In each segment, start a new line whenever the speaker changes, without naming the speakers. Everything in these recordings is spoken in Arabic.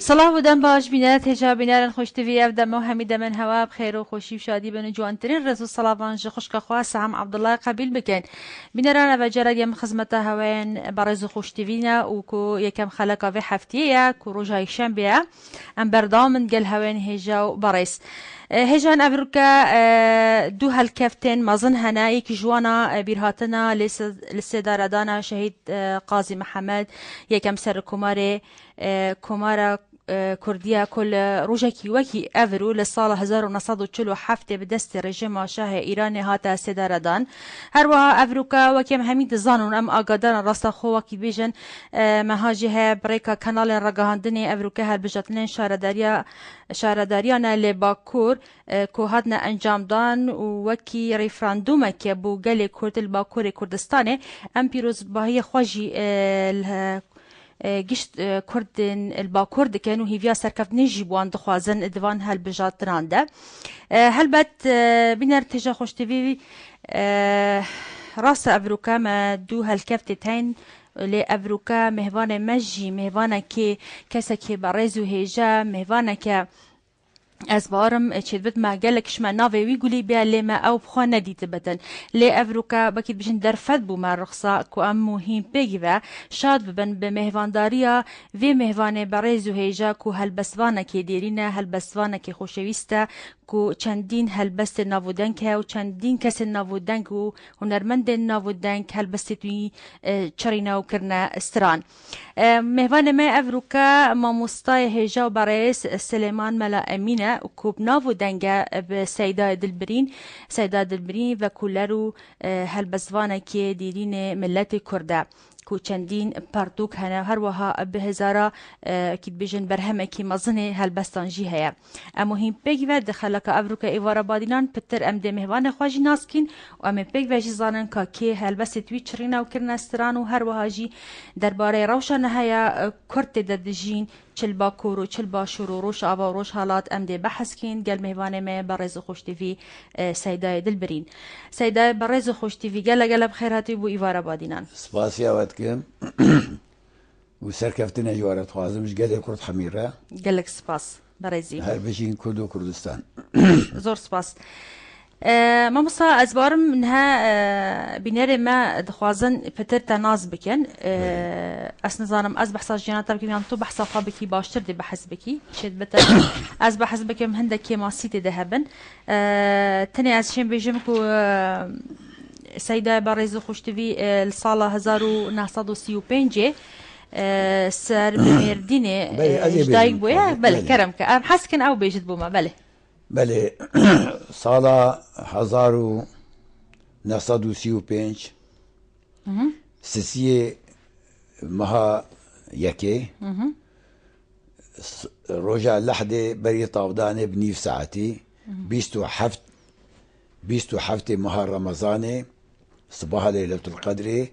صلاح بودن باش بینات هجا بینارن خوش تیوی اف دم و همی دمن هوا بخیر و خوشی و شادی بن جوانترین رسول صلابان جه خوش که خواست هم عبدالله قبیل بکن بینارن و جرا یم خدمت هواین برز خوش تیوینا و کو یکم خلقا و هفتیه کو روزای شنبه ام بردامن گل هواین هجا و برز هجان افریقا دو هالكفتن مازن هنا يك جوانا بيرهاتنا لسداردانا شهيد قاضي محمد يكم سر كوماري كومارا كرديا كل روجكي وكي افرو للصالة 1947 بدست رژیم شاه ایران هاتا سداردان هروها افروكا وكيم هميد زانون ام اقادان راستا خو وكي بيجن مهاجها بريكا كانال رقاهاندني افروكا هالبجتلين شارداريانا لباكور كو هادنا انجام دان وكي ريفراندوم كي بو قالي كرد الباكور كردستاني ام بيروز باهي خواجي گشت کردن الباکورد كانوا هي فيها سركف نجيب وان دخوازن ادوان هالبجات رانده هلبت بنا ارتجا خوش تفيوي راس افروكا ما دو هالكفتتين لافروكا مهوانا مجي مهوانا كي كسا كي بريزو هيجا مهوانا كي از بارم چیدبت ما گلک شما ناوی وی گولی بیا لیما او بخوا ندیت بدن لی افروکا بکید بجن درفت بو ما رخصا کو ام مهم بگی و شاد ببن به مهوانداریا وی مهوانه برای زوهیجا کو هلبسوانه که دیرینه هلبسوانه که خوشویسته کو چندین هلبست ناودنگ و چندین کس ناودنگ و هنرمند ناودنگ هلبست توی چرینا و کرنا استران مهوان ما افروکا ما مستای هیجا و برایس سلیمان ملا امینه و کوب ناودنگ به سیدا دلبرین و کولرو هلبسوانه که دیرین ملت کرده کو چندین پارتوک هنه هر وها به هزارا اكيد بيجن برهمه کی مزنه هلبستان جی هيا مهم بيج و دخلك افروكا ايوارا بادینان پتر ام ده مهوان خواجی ناسکین و ام بيج و جی زانن کا کی هلبست تویچرینا و کرنستران و هر وها جی درباره روشن هيا کرت ددجین چل باکور و چل باشور و روش آوا و روش حالات ام ده بحث کین گل مهوان ما برز خوش تیوی سیدای دلبرین سیدای برز خوش تیوی گل بخیراتی بو ایوارا بادینان
سپاسي اوتكم وسركفتنا جوارة خوازمش قال كرة حميرة
قالك سباس برزي
هربشين كردو كردستان
زور سباس ما مصا ازبارم منها بنار ما دخوازن فتر تناز بكن اس نظام از بحث جنات بكم يعني تو بحث خابكي باشتر دي بحث بكي شد بتا از بحث بكم هندك كيما سيتي ذهبن تاني از شين بيجمكو سيدة باريزو خوشتوي الصالة 1935 سر بميرديني جدايق بويا بله كرمك حسكن او بيجد بوما بله
صالة 1935 سسية مها يكي رجع لحدة بري طاوداني بنيف ساعتي بيستو حفتي مها رمضاني صباح ليلة القدر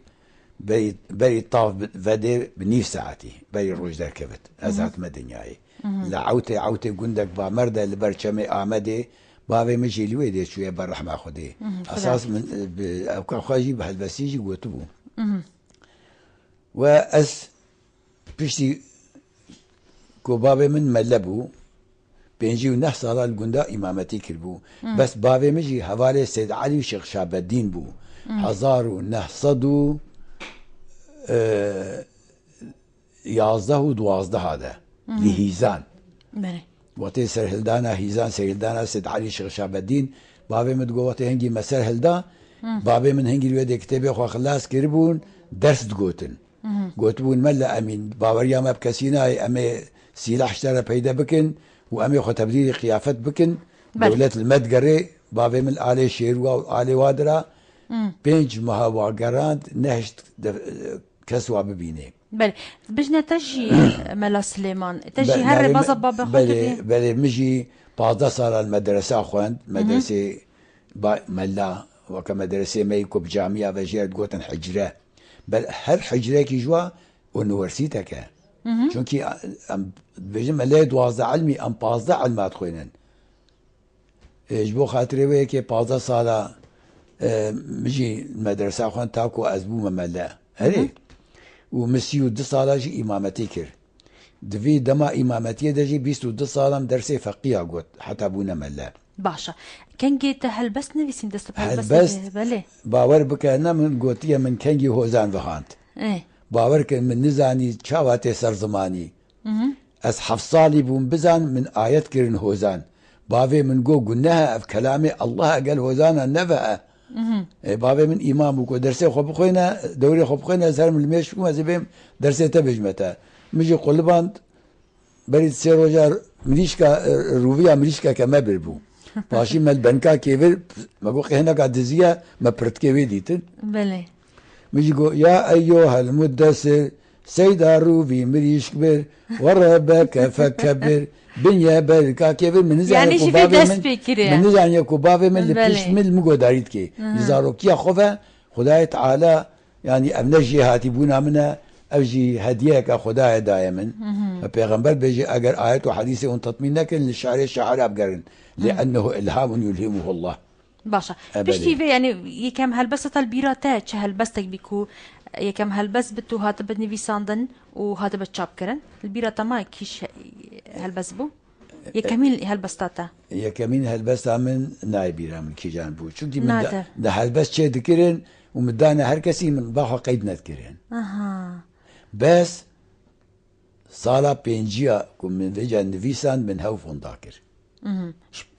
بري طاف فدي بنيف ساعتي بري روج دا كبت ازعت مدنياي لعوتي قندك با مرده لبرشمي آمدي بابي مجي الويدي شوية بالرحمة خدي اساس من اوكا خواجي بهالبسيجي قوتبو واس بيشتي كو بابي من ملبو بينجي ونح صلاة القندا إمامتي كربو بس بابي مجي حوالي سيد علي وشيخ شعب الدين بو 1911 و 12 هذا لهيزان وقتي سر هلدانا هيزان سر هلدانا سيد علي شيخ شعب الدين بابي متقو وقتي هنجي مسار هلدا بابي من هنجي الويدي كتابي خو خلاص كربون درس تقوتن قوتبون ملا امين باوريا ما بكسينا امي سلاح اشترى بيدا بكن وامي خو تبديل قيافت بكن دولة المدقري بابي من آلي شيروا وآلي وادرا بينج مها واقراند نهشت كسوا ببيني
بله بجنا تجي ملا سليمان تجي هر بازا بابا
بله مجي بعض صار المدرسة اخوان مدرسة ملا وكمدرسة ميكو بجامعة وجيرت قوتن حجرة بل هر حجرة كي جوا ونورسيتك چونكي بجم لي 12 علمي ام 15 علمات خوينن اجبو خاطري ويكي 15 سالا مجي المدرسة خوان تاكو ازبو مملا هري ومسيو 2 سالا جي امامتي كر دفي دما إمامتي دجي 22 سالم درسي فقيه قوت حتى بونا ملا
باشا كنجي هلبست نويسين دست
هلبست
بله
باور بك أنا من قوتية من كنجي هوزان فهانت
ايه
باور كان من نزاني شاواتي سر زماني از 7 سالي بوم بزان من آيات كرن هوزان بافي من قلناها في كلامي الله قال هوزانا نفع بابي من إمام وكو درسي خب خوينا دوري خب خوينا زهر من الميش كو مزيبهم درسي تبجمتا مجي قلباند بريد سيروجار مريشكا روفيا مريشكا كما بربو باشي مال بنكا كيفر ما قو هنا قاعد دزيا ما برتكي ويديتن
بله
مجي قو يا أيها المدثر سيدا روفي مريشكبر وربك فكبر بنيا بركا كيفر من نزان
يعني شي في دست بكري
من نزان يكو بابي من اللي بتشمل مقو داريت كي نزارو كيا خوفا خداي تعالى يعني أبنجي هاتبونا منا أوجي هديك خداي دائما فبيغمبر بيجي أجر آيات وحديث وتطمين لكن للشعر الشعر أبقرن لأنه إلهام يلهمه الله
باشا بشتي في يعني يكم هلبسة البيراتات هلبستك بيكو يكم هلبس بتو هاتبت نيفيساندن وهاتبت شابكرن البيراتا ما كيش هلبس بو يكمين هلبستاتا
يكمين هلبستا من نايبيرا من كيجان بو شو دي من ده هلبس شي ذكرن ومدانا هر كسي من باخو قيد نذكرن بس صالا بينجيا كم من فيجا نيفيسان من هاو فونداكر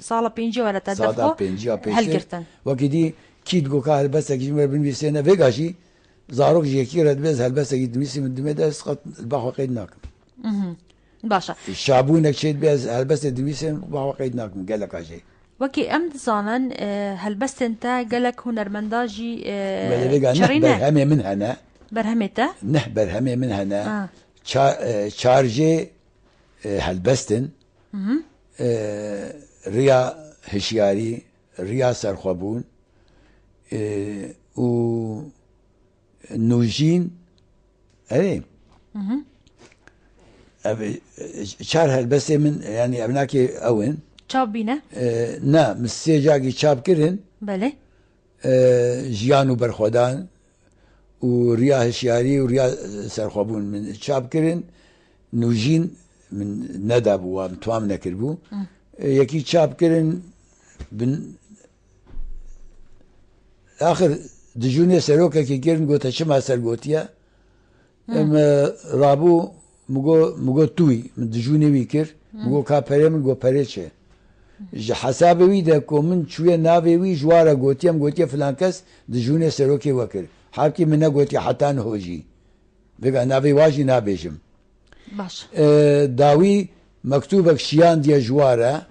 صالا بينجيا ولا تدفو
صالا بينجيا
هل قرتن
وكدي كيد قوكا هلبستا كيجمر بنفيسينا فيجاشي زاروك جيكي رد بس هلبستا كيدميسي من دمدا اسقط الباخو قيد ناكم
باشا
الشابونك شيد بس هلبستا دميسي باخو قيد ناكم قال لك هاجي
وكي أمد زانن هلبست انت قالك هنرمنداجي
شرينا برهمي من هنا
برهمتا
برهمي من هنا شارجي هلبستن ريا هشياري ريا سرخوبون و نوجين ايه شار هلبستي من يعني ابناكي اوين
چاب بینه؟
نه مسیح جاگی چاب کردن
بله
جیانو برخودان و ریا هشیاری و ریا سرخوابون من چاب کردن نوجین من ندابو و متوام نکربو یکی چاب کردن بن آخر دجونی سروکه که کردن گوتا چما سر گوتیا رابو مگو توی من دجونی وی کرد مگو که پره من گو پره چه حسابي ويدا كومن شويه نافي وي جوارا قوتيا فلان كس دجوني سروكي وكر حابكي منا قوتي حتى هوجي بقى نافي واجي نابيجم
باش
داوي مكتوبك شيان ديا جوارا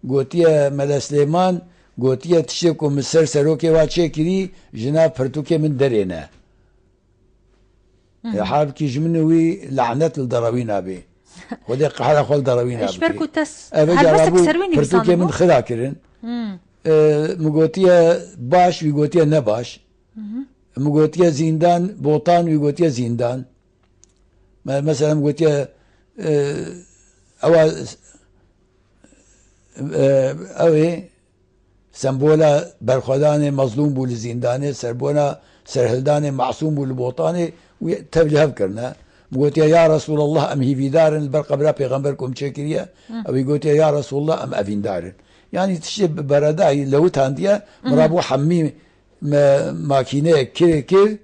قوتيا ملا سليمان قوتيا تشتكو من سروكي واتشي كري جناب فرتوكي من درينا حابكي جمنوي لعنة الدراوين ابي ودي قحالة خول دراوين
ايش بركو تس
هلبسك سرويني بصانبو من خدا كرن مقوتيا باش ويقوتيا نباش مقوتيا زندان بوطان ويقوتيا زندان مثلا مقوتيا اوي سمبولا برخدان مظلوم بول زنداني سربونا سرهلدان معصوم بول بوطاني وتبلي كرنا قلت يا رسول الله أم هي في دار البرقبرة بيغمبركم شكريا أو قلت يا رسول الله أم أفين دار يعني تشتي برداي لو تانديا مرابو حمي ماكينة كير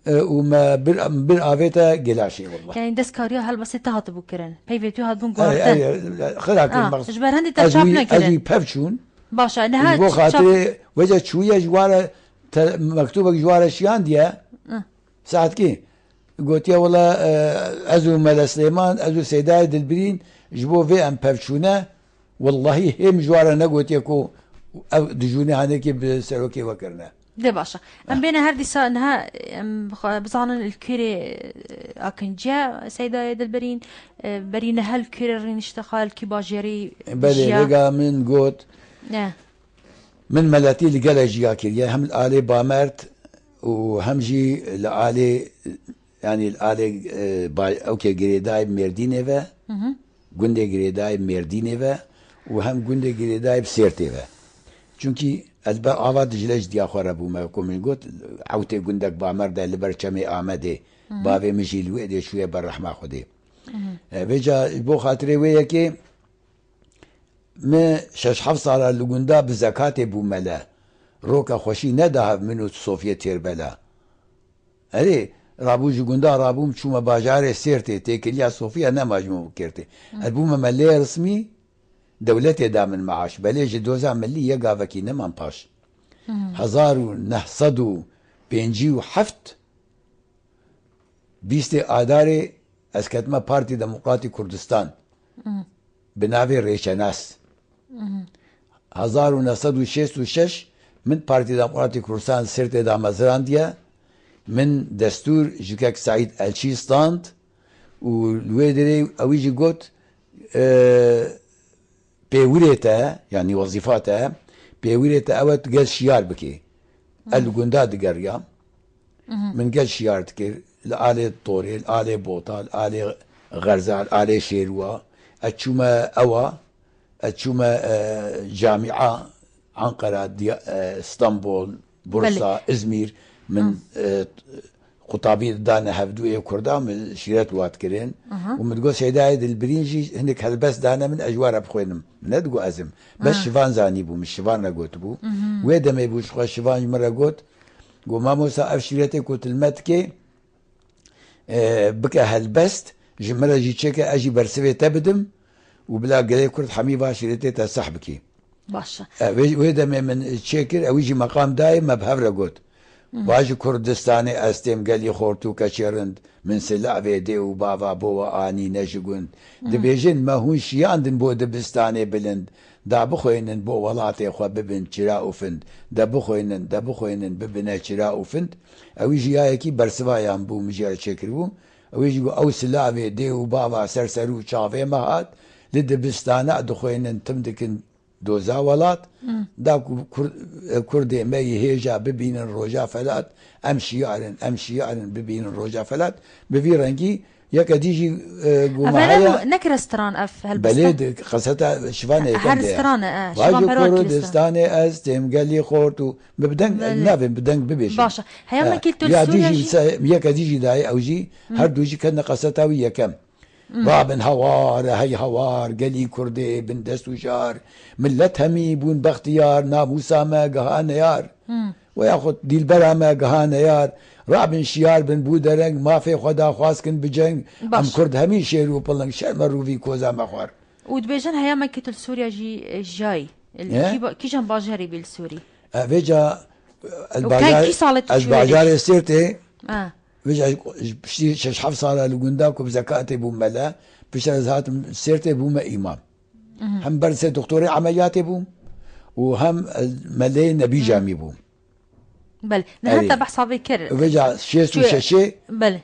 وما بر آفيتا جلاشي والله
يعني دسكاريا هل بس تهاتبو كرن بيفتو هاتبون قوارتا
خلاك
جبر هندي تشابنا كرن
أجي بفشون
باشا نها
بو خاطر وجه شوية جوارة مكتوبة جوارة شيان ديا ساعة كي قلت يا والله أزو ملا سليمان أزو سيداي دلبرين جبو في أم بفشونا والله هم جوارنا قلت يكو دجوني هانيكي بسروكي وكرنا
ده باشا ام بين هردي سا انها بزانن الكيري اكنجا سيداي دلبرين برين هل كيري رينشتخال كي باجيري
بلي رجا من قوت من ملاتي اللي قال جيا كيريا هم الآلي بامرت وهم جي الآلي يعني الآلة أوكي جريداي ميردينيفا جندي جريداي ميردينيفا وهم جندي جريداي بسيرتيفا چونكي البا آواد جلش دي آخر أبو ما يكون من قلت عوتي جندك بامر ده اللي برشمي آمده بابي مجيل ويدي شوية بالرحمة خدي بيجا بو خاطري ويكي ما شش حفص على لغوندا بزكاتي بو ملا روكا خوشي ندها منو صوفيا تيربلا هري رابو جوغوندا رابو مشوما باجاري سيرتي تيكليا صوفيا نماجمو كيرتي البوما مالي رسمي دولتي دا من معاش بليج دوزا ملي يقافكي نمان باش 1957 بیست آذار از کتما پارتی دموکراتی کردستان بناوی ریشناس 1966 من پارتی دموکراتی کردستان سرت دامزراندیا من دستور جوکک سعید الچی ستاند و لویدری اویجی گوت پیوریتا یعنی وظیفاتا پیوریتا اوت گل شیار بکی الگوندا دگریا من قال شيارت كير الآلة الطوري الآلة بوطا الآلة غرزة الآلة شيروا أتشوما أوا أتشوما جامعة أنقرة اسطنبول بورصة إزمير من خطابي دانا هفدوية كردا من شيرات وات كرين ومن تقول سيدايد البرينجي هناك هالبس دانا من أجوار بخوينم ندقو أزم بس شفان زاني بو مش شفان نقوت بو ويدا ما يبوش خوا شفان مرة قوت قو ما موسى أفشيرتي كوت المتكي بكا هالبست جمرة جي تشيكا أجي برسوي تبدم وبلا قلي كرت حميبا شيرتي تسحبكي
باشا
ويدا من تشيكر أو يجي مقام دايم ما بهفرة قوت واجي كردستاني أستيم قالي خورتو كشيرند من سلع فيدي وبابا بوا آني نجقون دبيجن ما هون شياندن بو دبستاني بلند دا بخوينن بو ولاتي خو ببن شراء وفند دا بخوينن ببن شراء وفند او يجي هايكي برسوايان بو مجال شكرو او يجي او سلع فيدي وبابا سرسرو شافي مهات لدبستانا دخوينن تمدكن دوزا ولات دا كردي ما يهيجا ببين الروجا فلات امشي يعلن ببين الروجا فلات بفي رنجي ياك ديجي
قوما نكر استران اف
بلد قصتا شفانه
هر استران شفان
كردستاني استم قال لي خورتو ببدن نافن بدن ببيش
باشا هيا ما كنت سوريا
ياك ديجي داي او جي هر دوجي كان قصتا ويا كم رابن هوار هي هوار قالي كردي بن دستوشار ملت همي بون باختيار ناموسا ما قهان يار وياخد دي البرا ما قهان يار رابن شيار بن بودرنگ ما في خدا خواسكن بجنگ ام كرد همي شيرو بلنگ شر مرو في كوزا مخوار
ودبيجن هيا ما كتل سوريا جاي كيجان باجاري بالسوري
فيجا الباجار سيرتي وجا شش حفص على لوغنداك بزكاتي بو ملا بشرزات سيرتي بو ما امام هم برسه دكتوري عملياتي بو وهم ملي نبي جامي بو
بل نهتا بحصابي كر
وجا شيسو ششي
بل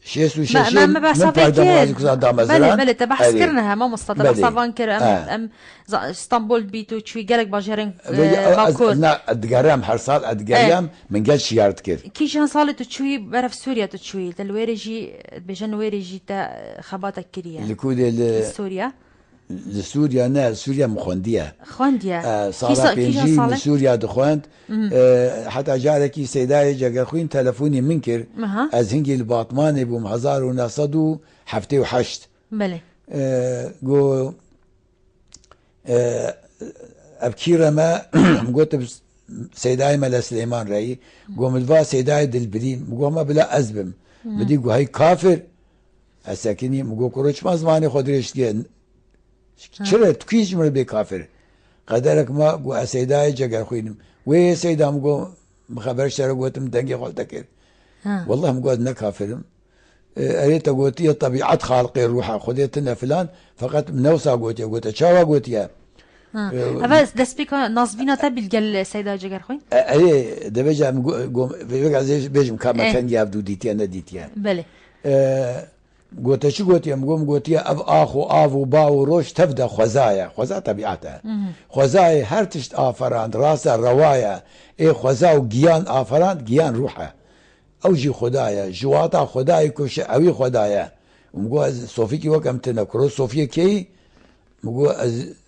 شيسو ششي
ما بحصابي كر بل تبحث كرنها ما مستطيع بحصابان كر ام اسطنبول بيتو تشوي قالك باجرين باكور
نا ادقرام حرصال ادقرام من قال شيارت كير
كي جان صالت تشوي برا في سوريا تشوي الويرجي بجن ويرجي تا خباتك كريا
لكود
سوريا
لسوريا نا سوريا مخوندية
خوندية
صالة بينجي لسوريا دخوند حتى جاركي سيداي جاقر خوين تلفوني منكر از هنجي الباطماني بوم 1978
بله
قو ابكيرا ما قلت سيداي ملا سليمان راي قو مدفا سيداي دلبرين قو ما بلا ازبم بدي قو هاي كافر اساكني قو كروش ما زماني خدريش چرا تكيش مر بي كافر قدرك ما قو سيداي جاقر خوينم وي سيدا مقو مخبرش ترى قوتم دنجي خلتكر والله مقود نكافرم اريت قوتي طبيعه خالقي روحها خذيتنا فلان فقط منوسا قوتي قوت شاوا قوتيا
هذا دسبيكا نصبينا تبل قال سيدا جاقر خوين
اي دبجا قوم بيقع زي بيجم كما كان يابدو ديتيا نديتيا
بله
قوت شو قوتي مقوم قوتي اب اخو افو باو روش تبدا خوزا طبيعتها خوزايا هرتشت افران راسا روايا اي خوزاو جيان افران جيان روحها اوجي خدايا جواتا خداي كوش اوي خدايا مقو صوفيكي وكم تنكرو صوفيا كي مقو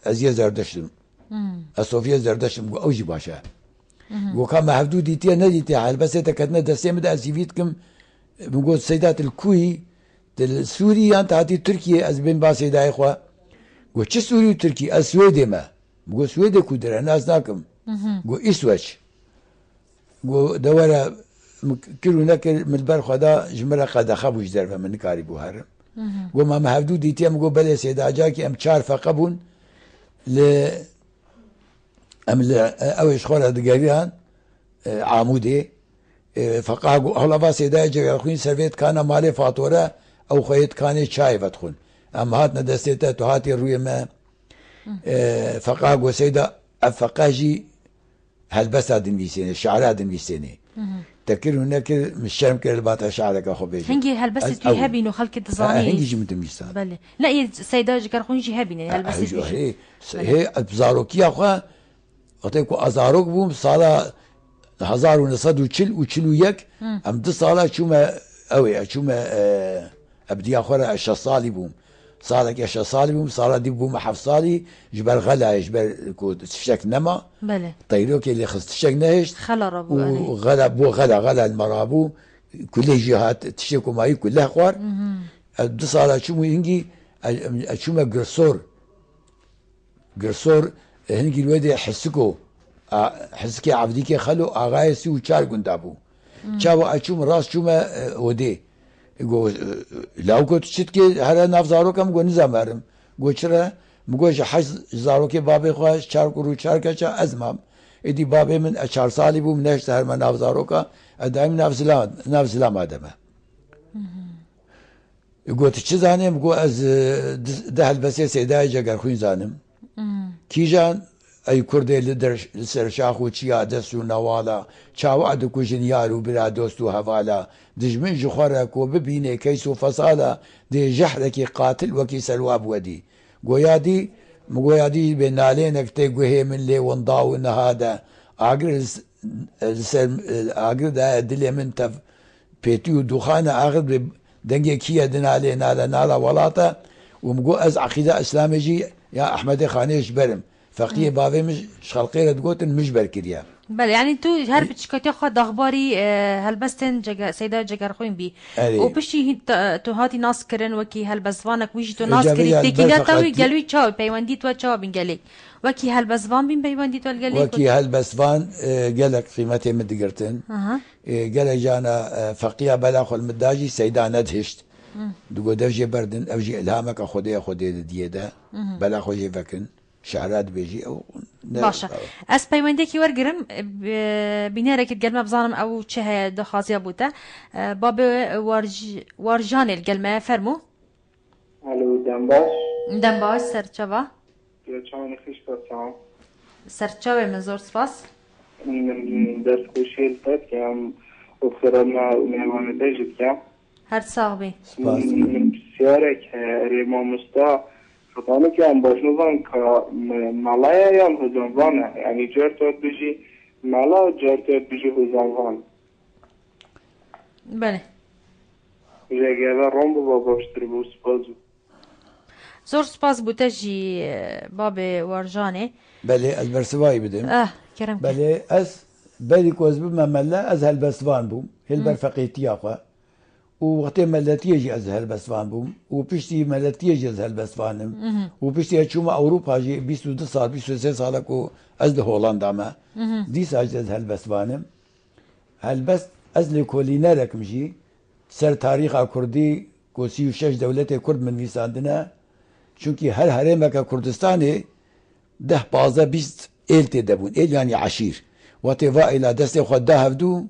ازيا زردشتم الصوفيا زردشتم مقو اوجي باشا مقو كما هفدو ديتيا نديتيا بس تكتنا دسيم دا ازيفيتكم مقو السيدات الكوي سوري أنت هاتي تركيا أزبين باسي دا إخوة قو چه سوري وتركي السويدي ما قو سويدي كودرا ناس ناكم قو إسوش قو دورا كيلو نكر مدبر خدا جمرة قد خبوش درفا من كاري بوهر قو ما مهفدو ديتيام قو بلي سيدا جاكي أم چار فقبون ل أم أوش خورا دقاريان عامودي فقاقو أهلا باسي دا جاكي خوين سرفيت كان مالي فاتورة أو خيط كان شاي فتخون أم هاتنا دستيتا تهاتي روي ما فقاقو سيدا أفقاجي هالبسا دنبيسيني الشعراء دنبيسيني تذكر هناك مش شرم كر باتا شعرك أخو بيجي
هنجي هالبسا تهابي إنه خلق التزامي
هنجي جمت ميستان
بله لا سيدا جكر خونجي هابي هالبسا
هي بزاروكي أخو أعطيكو أزاروك بوم صالة 1940 أم 2 صالة شوما أوي شوما أبدي أخوة 10 صالي بوم صالك 10 صالي بوم صالة دي بوم 7 صالي جبر غلا جبر كود تشك نما
بله
طيروك اللي خص تشك نهشت
خلا ربو
وغلا بو غلا المرابو كل جهات تشكو ماي كلها خوار 2 صالة شومو هنجي شوما قرصور هنجي الوادي حسكو حسكي عبديكي خلو آغايسي وچار قندابو چاو اچوم راست چوم ودي گو لاو کو چت که هر نافزارو کم گو نزامرم گو چرا مگوش حج زارو که بابی خواش چار کرو چار کچا ازمام ادی بابی من 4 سالی بوم نشت هر من نافزارو کا ادایم نافزلام آدمه گو چه زانم گو از ده البسه سیدای جگر خوین زانم کی جان أي كردي لدر سرشاخو تشيا دسو نوالا تشاو عدكو جنيارو بلا دوستو هفالا دجمن جخورك وببيني كيسو فصالا دي جحركي قاتل وكي سلواب ودي قويادي بنالينك تيقوهي من لي ونضاو هذا اگر دا دلي من تف بيتيو دخانة اگر دنگي كيا دنالي نالا ولاتا ومقو از عقيدة اسلامي جي يا احمد خانيش برم فقيه بابي مش خلقيرة تقولن مش بركريا
بله يعني تو هر بتشكتي خد اخباري هالبستن سيدا جگر خوين بي وبشي تو هاتي ناس كرن وكي هالبزوانك ويجي تو ناس كري تكيلا تاوي قالوي تشاو بيواندي تو تشاو بنقالي وكي هالبزوان بين بيواندي تو القالي
وكي هالبزوان قالك قيمتي مدقرتن قالك جانا فقيه بلاخو المداجي سيدا ندهشت دقو دفجي بردن افجي الهامك خودي ديدا بلاخو جي فكن شعرات بيجي او
باشا اس بيوندكي ورقرم بينارك القلمه بظالم او تشه دخازيه بوتا باب ورجان القلمه فرمو
الو
دنباش سرچوا
چاوان خیش باسم
سرچوا من زور سپاس
من درس خوشیل تد که هم افترالنا مهمان دجد که
هر صاحبي
من بسیاره که ریما مستا فطانه که هم باشنوان که ملایا یا هزانوانه یعنی جرتوت بجی ملا جرتوت بجی هزانوان
بله
جاگه روم با باشتر بو سپازو
زور سپاس بوتجي باب ورجاني
بله البرسواي بدم
كرم
بله از بلي كوز بما ملا از هالبسوان بوم هالبرفقيتي اخوا وقتی ملتی جی از هالبسوان بوم و پشتی ملتی جی از هالبسوانم و پشتی چوم اروپا جی 22 سال 23 سال کو از ده هولندا ما دی ساج از هالبسوانم هالبس از لکولینه رکم جی سر تاریخ کردی کو 36 دولت کرد من ویساندنه چونکی هر هرم که کردستانی 10 15 20 ایلت دبون ایل یعنی عشیر وقتی وا الى دست خود ده هفدو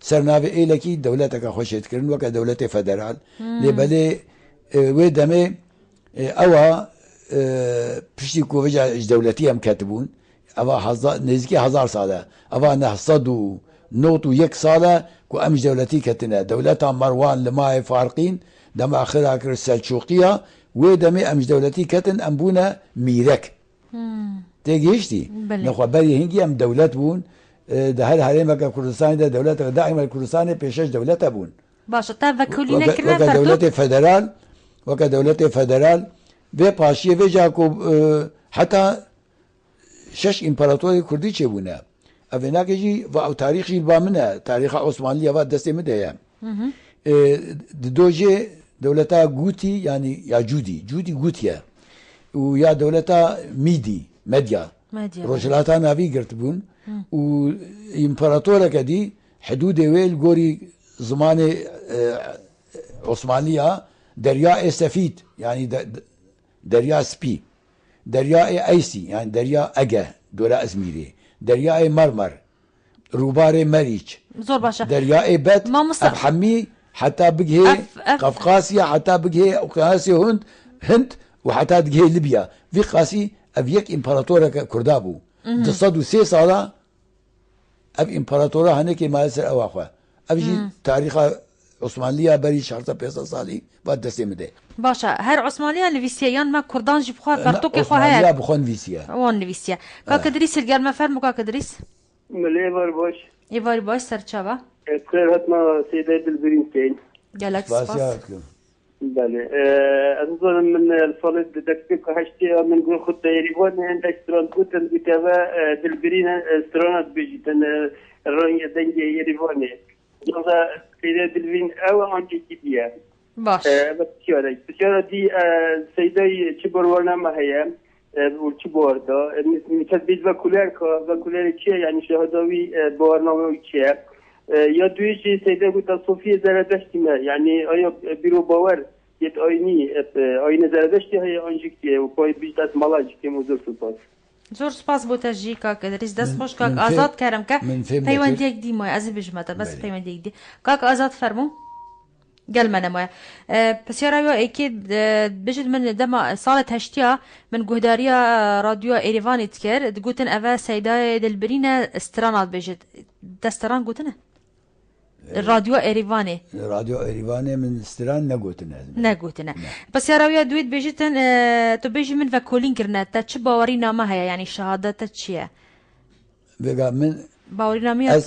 سرناوی ایلکی دولتك خوشت کرن وکا دولت فدرال لبلی ویدمه اوا پشتی کووجا دولتی هم کتبون اوا نزدیکی 1000 ساله اوا 901 ساله کو امج دولتی کتنه دولت مروان لمای فارقین دم اخر اخر السلجوقيه ویدمه امج دولتی کتن امبونا میرک تيجيشتي نخو بري هنجي ام دولت بون ده هر هرم كردستان ده دولت دائما الكردستان بيشش دولت بون
باشا تا وكولينا كنا
وكا دولت فدرال وكا دولت فدرال و پاشيه و جاكو حتى 6 امبراطوري كردي چه بونه اونا كجي و تاريخي بامنه تاريخ عثماني و دست مده دوجه دولتا جوتي يعني يا جودي جوتيا ويا دولتا ميديا روجلاتا نافي قرتبون وإمبراطورة كدي حدود ويل غوري زمان عثمانية درياء سفيد يعني درياء سبي درياء ايسي يعني درياء اجا دولا ازميري درياء مرمر روبار مريج
زور باشا
درياء بات ابحمي حتى بقهي قفقاسيا حتى بقهي اوقياناسيا هند وحتى بقهي ليبيا في قاسي افيك امبراطورة كردابو تصدوا 6 صالة اب امبراطورة هناك ما يصير اواخوا ابجي تاريخ عثمانية بري شهر 5 صالي بعد دستي ده
باشا هر عثمانية لفيسيان ما كردان جي بخوا كرتوك خو هر
عثمانية بخون فيسيا
وان فيسيا كاك دريس الجال ما فرمو كاك دريس
مليفر باش
ايفار باش سرچابا
خير هاتنا سيدة دلبرينتين
جالك سباس
بله أظن من الصالة دكتك هشتي من قول خد يريبون عندك استران كوتن بتابع دلبرين استرانات بيجتن الرنج دنجي يريبوني جزا سيدة دلبرين أو عندي كبير
باش
بسيارة دي سيدة تبورنا ما هي والتبوردا متبيد وكولار كيا يعني شهداوي بورنامه كيا یا دویشی سیده بود صوفی زردشتی ما یعنی آیا بیرو باور یت آینه زردشتی های آنجیکتیه و پای بیشت از مالاجیکتیه موزور سپاس
زور سپاس بوتجی کاک درس دست خوش کاک آزاد کرم که پیوندی یک دی مای از بجمتر بس پیوندی یک دی کاک آزاد فرمو قال ما نمايا بس يا رايو اكيد بجد من دما صالة هشتيا من جهداريا راديو ايريفاني تكر تقولن افا سيدا دلبرينا استرانات بجد دستران قلتنا الراديو ايريفاني
من استران
نقوتنا بس يا راويا دويت بيجتن تبيجي من فاكولين كرنا تشبا ورينا ما هي يعني شهادة تشيا
بقى من
باورينا ميات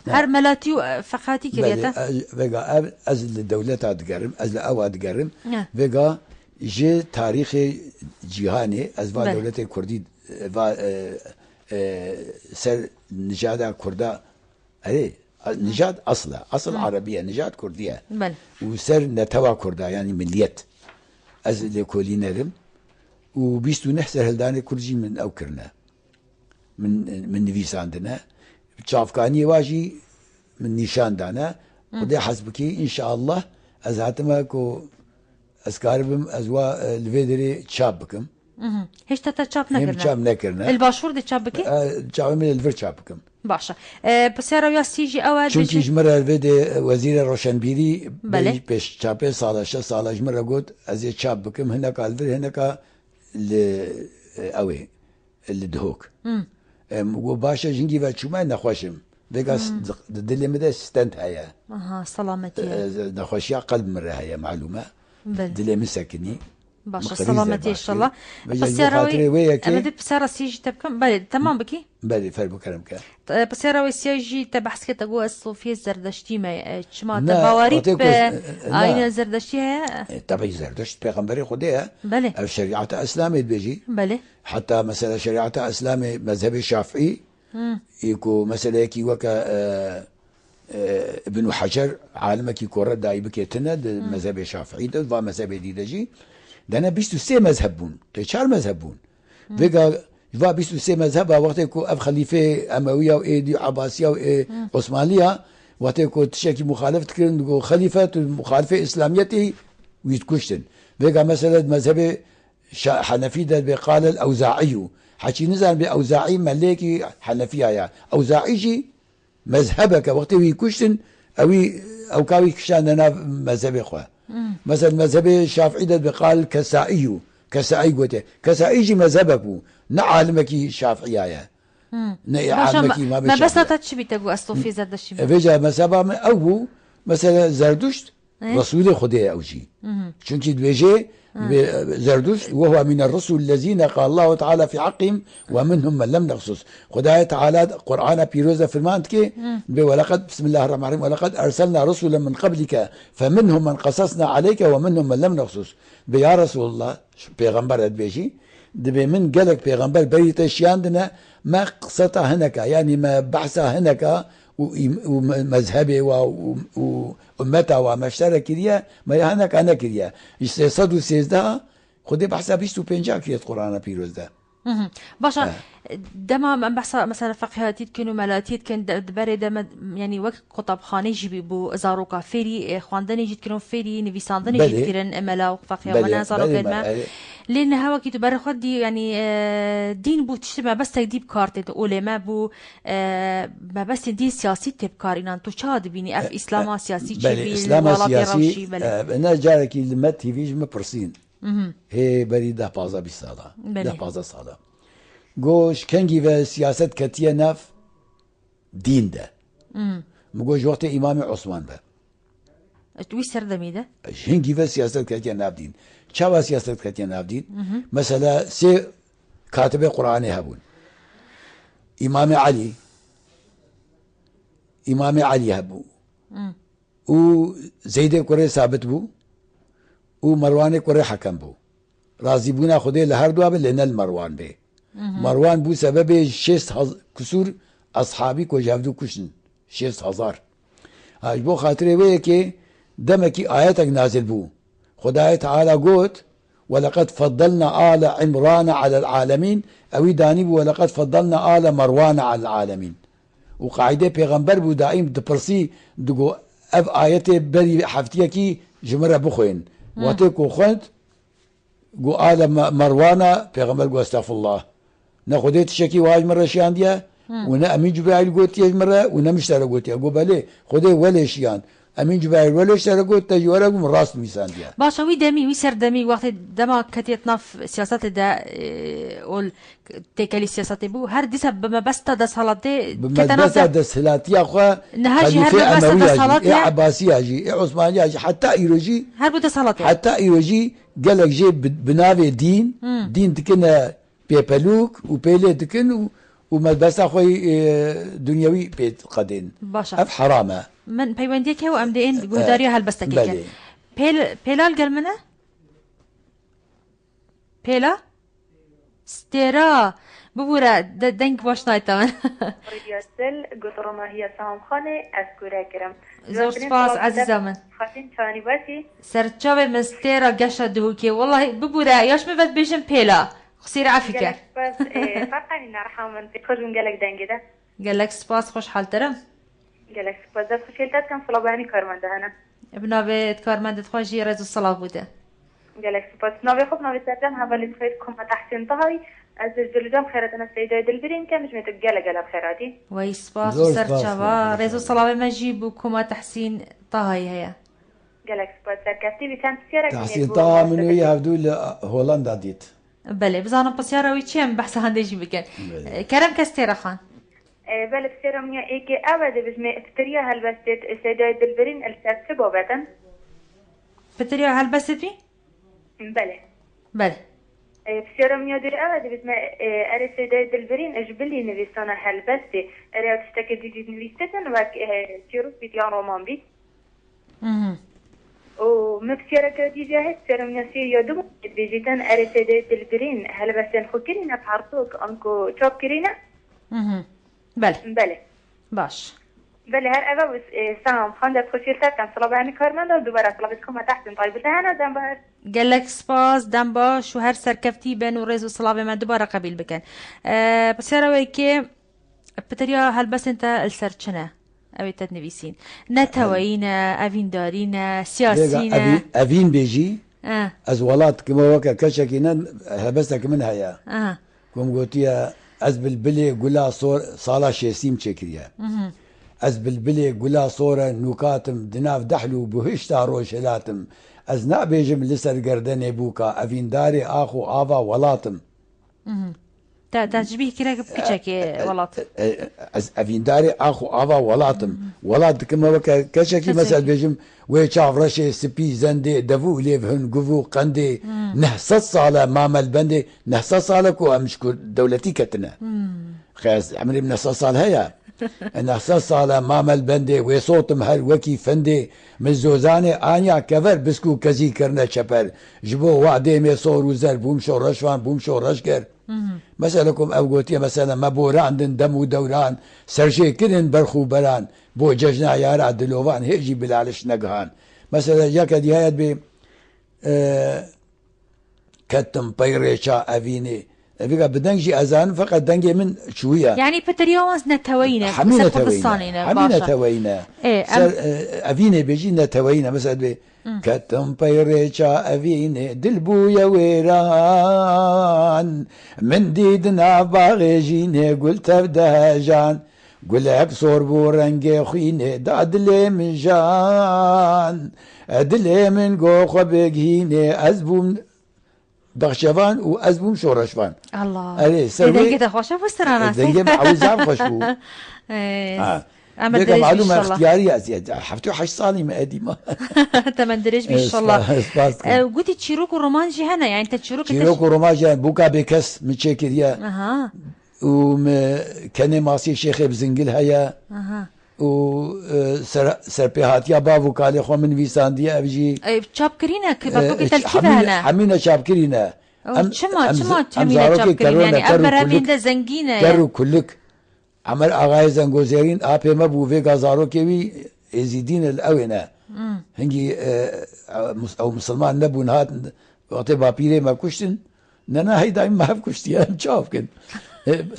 هر ملاتيو فقاتي كريتا
بقى از الدولة تقرم از الاوا تقرم بقى جي تاريخ جهاني از دولة كردي سر نجادة كردا أي نجاد أصل عربية نجاد كردية
بل
وسر نتوا كردا يعني مليت أزل كولينرم وبيستو نحسر هلداني كرجي من أو كرنا من نفيس عندنا تشافكاني واجي من نيشان دانا وده حسبكي إن شاء الله أزهاتما كو أسكاربم أزوا الفيدري تشابكم
هيش تشاب
نكرنا
الباشور دي تشابكي
تشاب من الفر تشابكم
باشا بس يا رويا سيجي أول
چونكي جمرة الفيدي وزير روشنبيري بيش تشابي صالة جمرة قلت أزي تشابكم هناك الفر هناك أوي اللي دهوك وباشا جنجي فاتشوما نخوشم بيقاس دلي مدى ستنت هيا
سلامتي
نخوشيا قلب مرة هيا معلومة دلي مسكني
باشا سلامتي ان شاء الله بس يا روي انا دي بسارة سيجي تبكم بلي تمام بكي
بلي فربو كلامك
بس يا روي سيجي تبحث كده جوا الصوفية الزردشتي ما شما تباوريب اين زردشتي هي
طبعا زردشت بيغمبري خديها
بلي
الشريعة اسلامي بيجي
بلي
حتى مثلا شريعة اسلامي مذهب الشافعي يكو مثلا كي وكا ابن حجر عالمك يكورد داي بكيتنا مذهب الشافعي ده مذهب ديدجي دانا 23 مذهبون تشار مذهبون بقى جوا 23 مذهب وقت يكو اب خليفه امويه و ايدي عباسيه و عثمانيه وقت يكو تشكي مخالفه كن خليفه مخالفه اسلاميتي ويتكشتن بقى مثلا مذهب حنفي ده قال الاوزاعي حكي نزل باوزاعي ملكي حنفيه يا اوزاعي جي مذهبك وقت ويكشتن او كاوي كشان مذهب اخوه مثلا مذهب الشافعي ده بقال كسائي قوته كسائي جي مذهبه نعلمك شافعية نعلمك ما
بس تتشبي تقو أصل زرد الشبه
فيجا مذهبه أو مثلا زردشت رسول خديه أو شيء چونكي بيجي زردشت وهو من الرسل الذين قال الله تعالى في حقهم ومنهم من لم نخصص خدايا تعالى قرآن بيروزة فرمانت كي ولقد بسم الله الرحمن الرحيم ولقد أرسلنا رسلا من قبلك فمنهم من قصصنا عليك ومنهم من لم نخصص بيا رسول الله بيغمبر بيجي دبي من قالك بيغمبر بريت اشياندنا ما قصتها هناك يعني ما بحثها هناك ومذهبه وأمته ومشترك كريا ما يهانك أنا كريا 313 خدي بحسها 25 كريت قرآن بيروز ده
باشا دما من بحث مثلا فقهاتيت كانوا ملاتيت كان دبري دما يعني وقت قطب خاني جيبي بو زاروكا فيري خواندني جيت كانوا فيري نفيساندني جيت كيرن ملا وفقه وانا زاروكا ما لان هوا كي تبر خدي يعني دين بو تشتبه بس تجديب كارت تقول ما بو ما بس دين سياسي تبكار ان تو شاد بيني اف اسلام سياسي
جيبي اسلام سياسي انا جارك لما تي في ما برسين هي بريده بازا بالصلاه ده بازا صلاه گوش کنگی و سیاست کتیه نف دین ده مگوش وقت امام عثمان به
توی سردمی ده
هنگی و سیاست کتیه نف دین چه سیاست کتیه نف دین مثلا سه کاتب قرآنی هبون امام علی هبو و زید کره ثابت بو و مروان کره حکم بو راضی بونا خوده لهر دو به لنل مروان به مروان بو سبب 6 كسور اصحابي کو جاودو كشن 6000 هاي بو خاطر وي كي دمكي اياتك نازل بو خداي تعالى قوت ولقد فضلنا آل عمران على العالمين او داني بو ولقد فضلنا آل مروان على العالمين وقاعده پیغمبر بو دائم دبرسي دغو اف ايته بري حفتيه كي جمره بخوين واتكو خنت قو آل مروان پیغمبر قو استغفر الله ناخذت شكي واج مرة شيان ديا ونا أمين جبرائيل قلت يا مرة ونا مشترى قلت يا أقول بله خذي ولا شيان أمين جبرائيل ولا اشترى قلت تجي ورا قوم راس ميسان ديا
باشا وي دمي وي سر دمي وقت دما كتيتنا في سياسات دا أول تكالي سياسات بو هر دي سبب بس تدا صلاتي
كتنا بس تدا صلاتي يا أخوة
نهاجي هر بس تدا صلاتي
عباسي أجي عثماني أجي حتى إيروجي
هر بده صلاتي
حتى إيروجي قالك جي بناوي دين تكنا بيبلوك وبيلي دكن وملبس اخوي دنيوي بيت قدين
باشا
اف حرامه
من بيونديك هو امدين قداري هلبستك كان بيلال قال منه بيلا ستيرا ببورا دنك باش نايتان
رياسل قطرما هي سام خانه اسكورا كرم
زور سپاس عزیزم من
خاطين ثاني باسي
سرچاوي مستيرا قشا دهوكي والله ببورا ياش مبد بيجن بيلا خسير عافيك
بس فرقاني نرحم من تخرجون قالك دنجده
قالك سپاس خوش حال ترم
قالك سپاس دفت خشيلتات كان صلاباني كارمنده هنا
ابنا بيت كارمنده خوشي رزو الصلاة بوده
قالك سپاس نوبي خب نوبي سرجم هبالي تخيركم تحسين طهي عزيز دلجام خيرتنا السيدة دلبرين كمش متقالة قالب خيراتي
وي سپاس وسرچاوا رزو الصلاة مجيب وكما تحسين طهي هيا
قالك سپاس سركفتي بيتان سيارك
تحسين طه منو يهبدو لهولندا ديت
بله بزانم بسیاره وی چیم بحث هندجی بکن کرم کستیره خان
بله بسیاره منیا ای که اوده بجمع فتریا هلبستت سیدای دلبرین السرسه بابتن
فتریا هلبستت بی؟
بله بسیاره منیا دور اوده بجمع اره سیدای دلبرین اجبلی نویستانه هلبسته اره تشتک دیجید نویستتن و تیروس بیدیان رومان بید ومبسيرة كديجا هي سيرمناسي يدوم بيجيتان أرسيدة البرين هل بس نخكرين بحرطوك أنكو شوب كرينا؟
بله باش
بله هر أبا بس سام خاندر خشيلتا كان صلاباني كارمان دو دوباره صلابتكم تحت طيبتها هنا دنبار
قالك سباس دنبا شو هر سركفتي بين ورز وصلابي ما دوباره قبيل بكن بسيرة ويكي بتريا هل بس انت السرچنه اوی تدنویسین نتوایینا اوین دارینا سیاسینا
اوین بیجی از ولات كما وكا كشكينا هبستك من هيا كم قلتيا از بالبلي قلا صور صالا شيسيم تشكريا از بالبلي قلا صورة نوكاتم دناف دحلو بهشتا روشلاتم از نابيجم لسر قردن بوكا افين داري اخو آفا ولاتم
تشبيه كده كشكي ولات
از افين داري اخو آفا ولاتم ولات كما وكا كشكي مثلا بيجم ويشاف رشي سبي زندي دفو ليفهن قفو قندي نحصص على مامل بندي نحصص على كو امشكو دولتي كتنا خاص عمري بنحصص على هيا نحصص على مامل بندي وصوتم هل وكي فندي من زوزاني انيا كفر بسكو كزي كرنا شبر جبو وعدي مي صور وزر بومشو رشوان بومشو رشكر مەسەلەکم ئەو گوتیە مەسەلە مە بۆراندن دەم و دەوران سەرژێکردن بەرخ و بەران بۆ جەژنا یارا دلۆڤان هێژی بلالش نەگەهان مەسەلە یەکە دیهایەت بێ کەتم پەی ڕێچا ئەڤینێ ئەڤێگا بدەنگژی ئەزان فقط دەنگێ من چوویە
یعنی پەتەریاوەز نەتەوەینە
نەتەوەینە ئەڤینێ بێژی نەتەوەینە مەسەل بێ کەتم پەی ڕێچا ئەڤینێ دل بوویە وێران من دیدنا باغێژینێ گول تەردەژان گولەک سۆر بۆ ڕەنگێ خوینێ دا دلێ من ژان دلێ من گۆخە بێگهینێ ئەس بووم بەخشەوان و ئەس بووم شۆڕەشوان دەنگێم عەوزام خۆش بوو معلومە اختیاری ئەزیەت 78 ساڵی مەئەدیمە
تەمەن درێژ بی ئینشەڵڵا گوتی چیرۆک و ڕۆمانژی هەنە یعنی تە چیرۆک
و ڕۆمانژی هەن بووکا بێ کەس من چێ کردیە و کەنێ ماسی شێخێ بزنگل هەیە و سەرپێهاتیا باو و کالێ خۆ من ویساندیە ئەبژی
چاپکرینە
هەمینە چاپکرینە
زەنگینە
و کولک عمل ئاغای زەنگۆزێرین ئاپێمە بوو vێگا زارۆکێوی ئێزیدینە ئەوێنە هەنگی ئەو مسلمان نەبوون هاتن وەختێ باپیرێمە کوشتن نەنا هەیدایم ماف کوشتیان چاو بکەن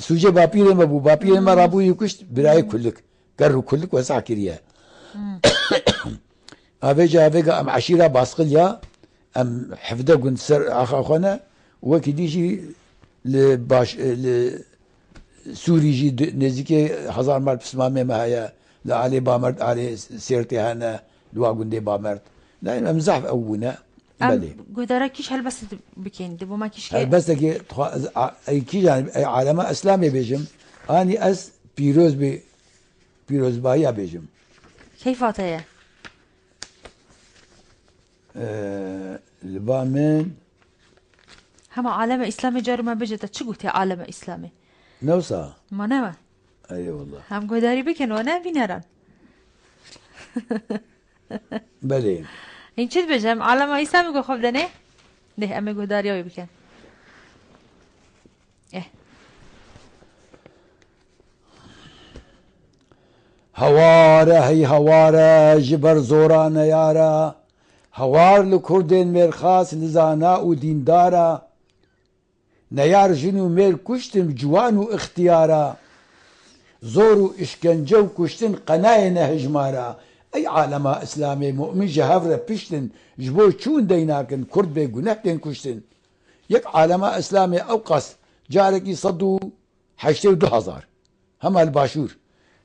سوجێ باپیرێمە بوو باپیرێمە ڕابووی کوشت برای کولک گەر و کولک وەسع کردیە ئاڤێجا ئاڤێگا ئەم عەشیرە باسقلیا ئەم حفدە گوند سەر ئاخاخۆنە وەکی دیژی سووریژی نزیکێ هەزار مال پسمامێمە هەیە لە ئالێ بامەرد ئالێ سێرتێ هەنە دوا گوندێ بامەرد دایم ئەم زەحف ئەو بوونە
گۆدارەکیش هەلبەست بکەین دەبوومە کیش
هەلبەستێکی کیژان عالەمە ئەسلامێ بێژم ئانی ئەس پیرۆز بێ پیرۆزباییە بێژم
کەیفاتەیە
لەبا من
هەمە عالەمە ئیسلامێ جارمە بێژێتە چ گوتێ عالەمە ئیسلامێ
نەوسا
مانەوە هەم گۆداری بکەنەوە نابینەران
بەێ
هین چیت بێژەم عالەمە ئیسلامی گۆ خۆ بدەنێ دێ ئەمە گۆداریەوەی بکەن
هەوارە هەی هەوارە ji ber زۆرانە یارە هەوار لە کوردên mêrxas li zana û dîndara neyar jin û mêr kuştin ciwan û ixtiyara zor û işkence û kuştin qenayê hejmara ey alema İslamê mu'min ji hev re piştin ji bo çûn deynakin Kurd bê guneh tên kuştin yek alema İslamê ew qas carekî 182,000 hema li başûr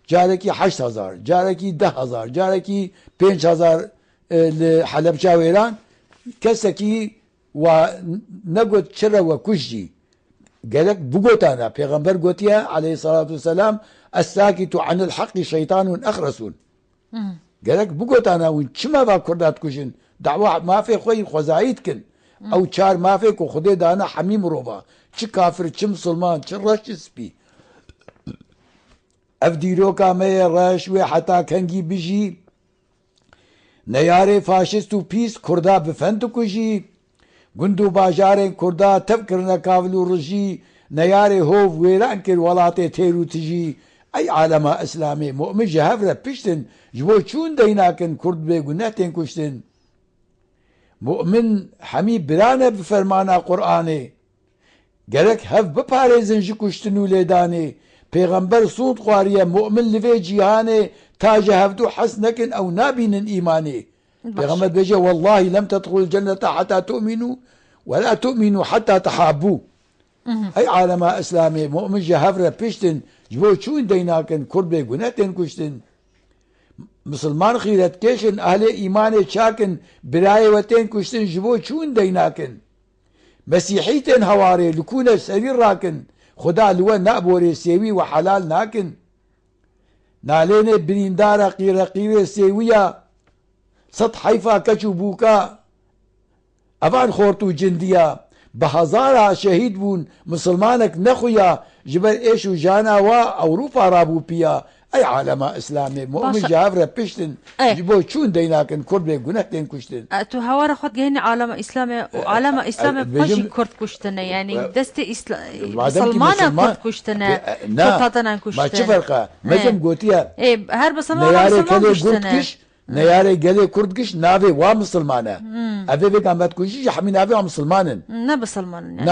carekî 8,000 carekî 10,000 carekî 5,000 li Helepça wêran kesekî wa negot çire we kuş jî gelek bigotana pêxember gotiye aleyhissalatu vesselam es-sâkitu anil haqqi şeytanun exresun gelek bigotana wî çima va Kurda dikuşin dawa mafê xwe yî xwezayî dikin ew çar mafê ku Xwedê dane hemî mirova çi kafir çi musilman çi reş çi spî ev dîroka me yê reş wê heta kengî bijî neyarê faşîst û pîs Kurda bi fend dikujî gund û bajarên Kurda tev kirine kavil û rijî neyarê hov wêran kir welatê têr û tijî ey alema İslamê mu'min ji hev re piştin ji bo çûn deynakin Kurd bê guneh tên kuştin mu'min hemî biran e bi fermana Qur'anê gerek hev biparêzin ji kuştin û lêdanê pêxember sûd xwariye mu'min li vê cîhanê ta ji hevdû hes nekin ew nabînin îmanê pêxember bêje wellahî lem tedxulul cennete heta tu'minû ve la tu'minû heta tehabû ey alema İslamê mu'min ji hev re piştin ji bo çûn deynakin Kurd bê guneh tên kuştin Müslüman xîretkeşin ehlê îmanê çakin birayê we tên kuştin ji bo çûn deynakin Mesîhî tên hewarê li kûne serî rakin Xuda li we naborê sêwî we helal nakin nalênê birîndara qîreqîrê sêwiya sed heyfa keç û bûka evan xort û cindiya بهزارها شهيد بون مسلمانك نخويا جبر ايش وجانا واوروبا رابو بيا اي عالم اسلامي مؤمن جافره بيشتن جبو شون ديناكن كرد جنه دين كشتن
تو هوار خود جهني عالم اسلامي وعالم اسلامي باشي كرد كشتن يعني دست مسلمان كرد كشتن كرتاتنا كشتن
ما تفرقه مجم قوتيا
اي هر مسلمان كشتن
نياري قالي كردكش نافي ومسلمانه افي بك عم تكونش حمي نافي ومسلمانن
نا بسلمان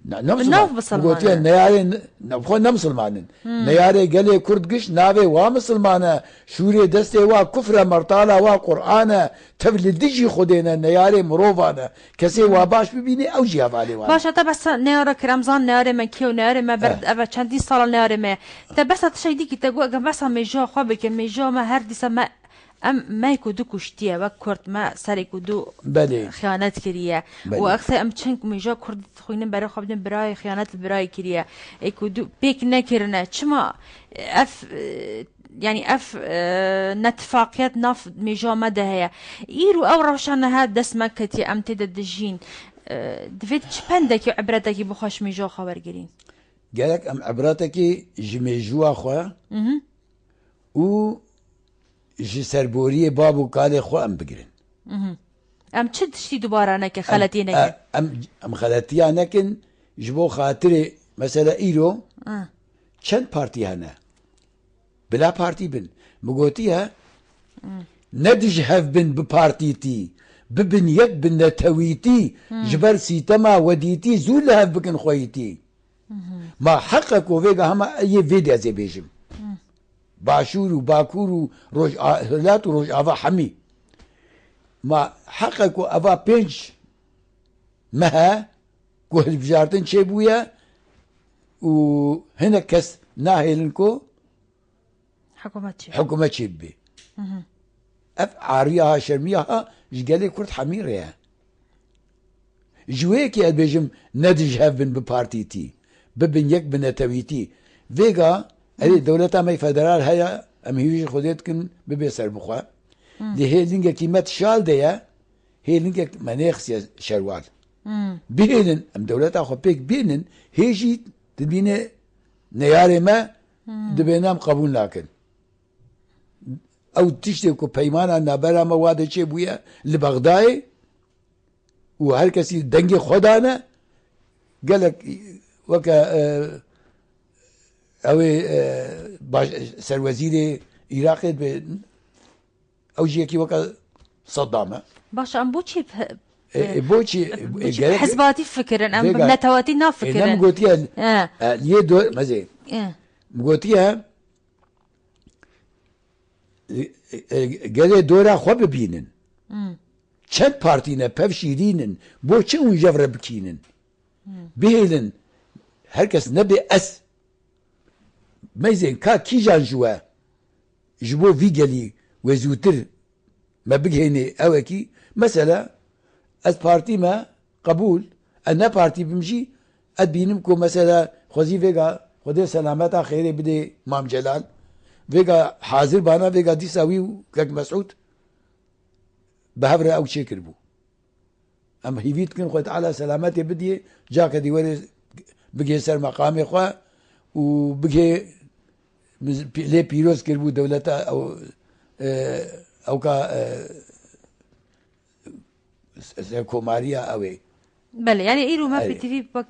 ناف بسلمان قلت نياري نبخو نمسلمانن نياري قالي كردكش نافي ومسلمانه شوري دستي وا كفر مرطاله وا قرانه تبل دجي خدينا نياري مروفانه كسي وا باش ببيني او جياب علي
باش تا بس نياري رمضان نياري ما كيو نياري ما برد ابا چندي سال نياري ما تا بس تشي دي كي تقوا بس ميجو خو بك ميجو ما هر دي سما ما يكودو كشتيه وكرد ما سر يكودو خيانات كريه واكثر ام تشنك ميجا كرد خوينن برای خابدن برای خيانات برای كريه يكودو بيك نكرنا چما يعني نتفاقيات ناف ميجا مده هي ايرو او روشان هاد دس مكتي ام تدجين دفيت چپندك عبرتك بخوش ميجا خبر گرين
قالك ام عبرتك جميجوا خو و جي سربوري بابو قال خو ام بگرن
ام چد شتي دوباره نك خلتي نك
ام خلتي نكن جبو خاطري مثلا ايرو چند بارتي هنا بلا بارتي بن مگوتيها ندج هف بن ببارتيتي ببن يك بن نتويتي جبر سيتما وديتي زول هف بكن خويتي ما حقك وفيقا هما اي فيديا زي بيجم باشور و باكور و هلات و روج آفا حمي ما حقك و آفا بينج مها كو هلبجارتن چه بويا و هنا كس ناهلنكو حكومة چه بي اف عاريها شرميها جقالي كرد حميريا جويكي البيجم ندج هاف بن ببارتيتي ببن يك بنتويتي فيغا هذه دولتا ماي فدرال هيا ام هيجي خودتكن ببيسر بخوا دي هي لينجا كيمات شال ديا هي لينجا مناخ شروال بينن ام دولتا خو بيك بينن هيجي تبينه نياري ما دبينام قبول لكن او تشتي كو بيمانا نابرا مواد شي بويا لبغداي وهر كسي دنگي خدانا قالك وكا اوي سر وزير العراق او جيكي وكا صدام
باش ام بوتشي
بوتشي
حزباتي فكرن ام نتواتي نافكرن
انا مقوتيها ليه دور مزين مقوتيها قال دورا خو ببينن چند بارتينا بفشيرينن بو چون جفر بكينن بيهلن هركس نبي اس ميزين كا كيجان جوا جبو فيجالي وزوتر ما بجهني اوكي مثلا از بارتي ما قبول انا بارتي بمشي ادبينمكو مثلا خوزي فيغا خدي سلامتا خيري بدي مام جلال فيغا حاضر بانا فيغا دي ساوي كاك مسعود بهبره او شكر بو ام هيفيت كن خد على سلامتي بدي جاك دي وري بقي سر مقامي خو وبقي لي بيروز كربو دولتا او كا كوماريا اوي
بله يعني ايرو ما في تي في بك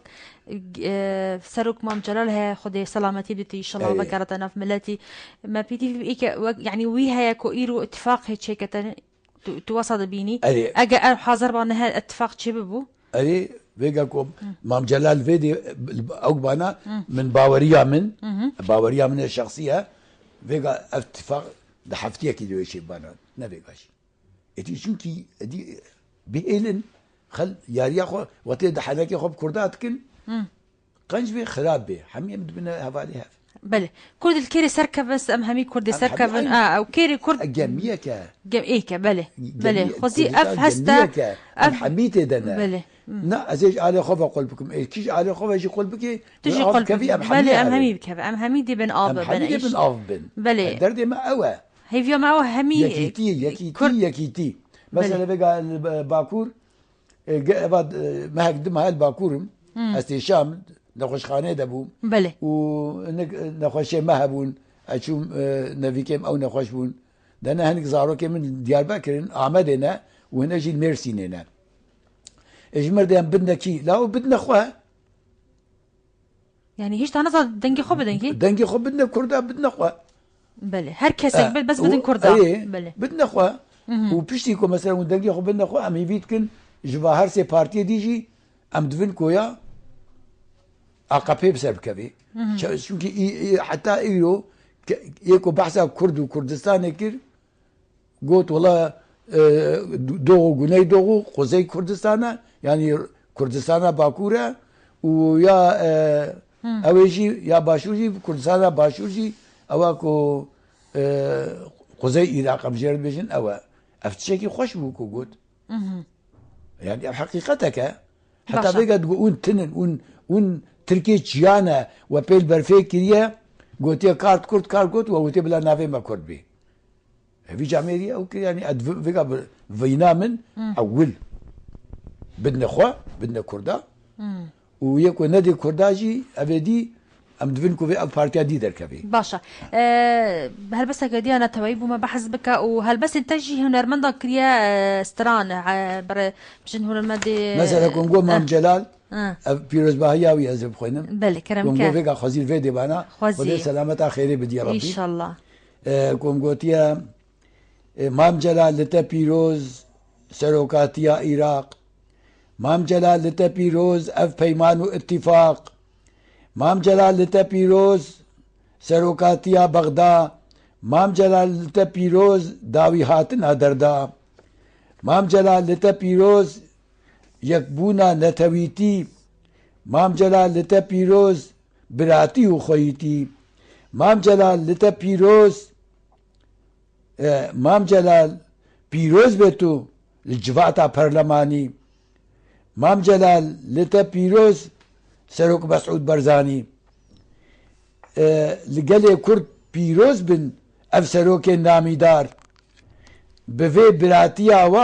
سروك مام جلال هي خدي سلامتي بدي ان شاء الله ذكرتنا في ملتي ما في تي في يعني ويها كو ايرو اتفاق هيك شيكه توصل بيني اجا حاضر بانها اتفاق شببو
اري فيجاكم مام جلال فيدي اوبانا من باوريا من الشخصيه فيجا اتفاق دحفتيه كده شيء بانا نبيغاش اتي شنكي دي بيلن خل يا خو وتي دحناكي خو كرداتكن قنج بي خراب بي حميه بدنا هفاليها
بله كرد الكيري سركب بس ام همي كرد سركب او كيري كرد
جميكا
جميكا بله خذي اف هستا
ام حميتي دنا
بله
نا ازيج على خوف قلبكم ايه كيج على خوف يجي قلبك
تجي قلبك بله ام همي بكف ام همي دي بن اب
بن اب
بله
دردي ما اوا
هي في ما همي
يكيتي مثلا بقى باكور بعد ما هقدم هاي الباكورم استشام نخوشخانه دبوم
بله
ونخوشه ما هبون اشوم نفيكم او نخوش بون دانا هنك زاروك من ديار بكرن احمدنا وهنا جي الميرسيننا اجمر ديان بدنا كي لا بدنا خواه
يعني هيش تنظر دنجي خو بدنجي
دنجي خو بدنا كردا بدنا خواه
بله هر كسك بس بدن كردا
بله بدنا خواه وبشتيكو مثلا دنجي خو بدنا خواه ام يفيدكن جواهر سي بارتي ديجي ام دفن كويا اقابي بسبب كبي چونكي حتى ايرو يكو بحثا كرد وكردستان كير قلت والله دوغو غني دوغو قزي كردستان يعني كردستان باكورة ويا اويجي يا باشورجي كردستان باشورجي اواكو قزي العراق بجرد بيجن اوا افتشكي خوش بوكو قلت يعني حقيقتك حتى بقى تقول تنن ون تركي جيانا وبيل برفي كريا قلتي كارت كرد كارت كرد وقلتي بلا نافي ما كرد بي في جامعية او يعني فيقا فينا من اول بدنا خوا بدنا كردا ويكو نادي كرداجي ابدي ام دفنكو في بارتيا دي دركبي
باشا هل بس كدي انا تويب وما بحث بك وهل بس انتجي هنرمندا كريا استران بشن هنرمدي
مثلا كونغو مام جلال بيروز باهياوي ازب خوينم
بله كرم
كونغو فيقا خزير فيدي بانا ودي سلامتا خيري بدي ربي
ان شاء الله
كونغو تيا مام جلال لتا بيروز سروكاتيا عراق مام جلال لتا بيروز اف پیمان و اتفاق مام جلال لتا پیروز سروکاتیا بغدا مام جلال لتا پیروز داوی هاتن دردا مام جلال لتا پیروز یکبونا نتویتی مام جلال لتا پیروز براتی و خویتی مام جلال لتا پیروز مام جلال پیروز بتو لجواتا پرلمانی مام جلال لتا پیروز سروك مسعود برزاني لقالي كرد بيروز بن اف سروك نامي دار بفي براتيا و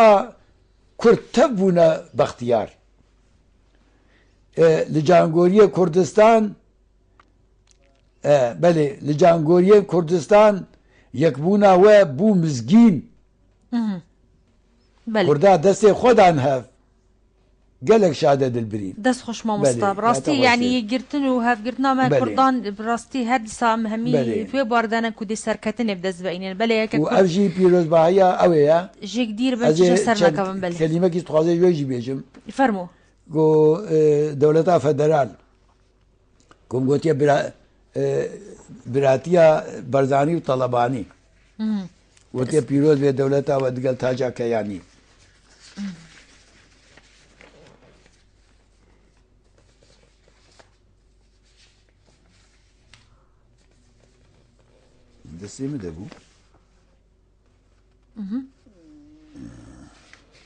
كرد تبونا باختيار لجانغورية كردستان بله لجانغورية كردستان يكبونا و بو مزگين كردا دستي خودان هاف قالك شهادة دلبرين
دس خوش ما مصطاب راستي يعني قرتن وهاف قرتنا ما كردان براستي هاد سام همي في باردانا كودي سركتن بدز بينين بلا ياك
وافجي بيروز باهيا اويا
جي كدير بلجي سرنا كمان بلا
كلمه كي تخازي يجي بيجم
فرمو
جو دولتا فدرال كم قوتيا براتيا برزاني وطلباني وتيا بيروز في دولتا ودقل تاجا كياني دستی می دبو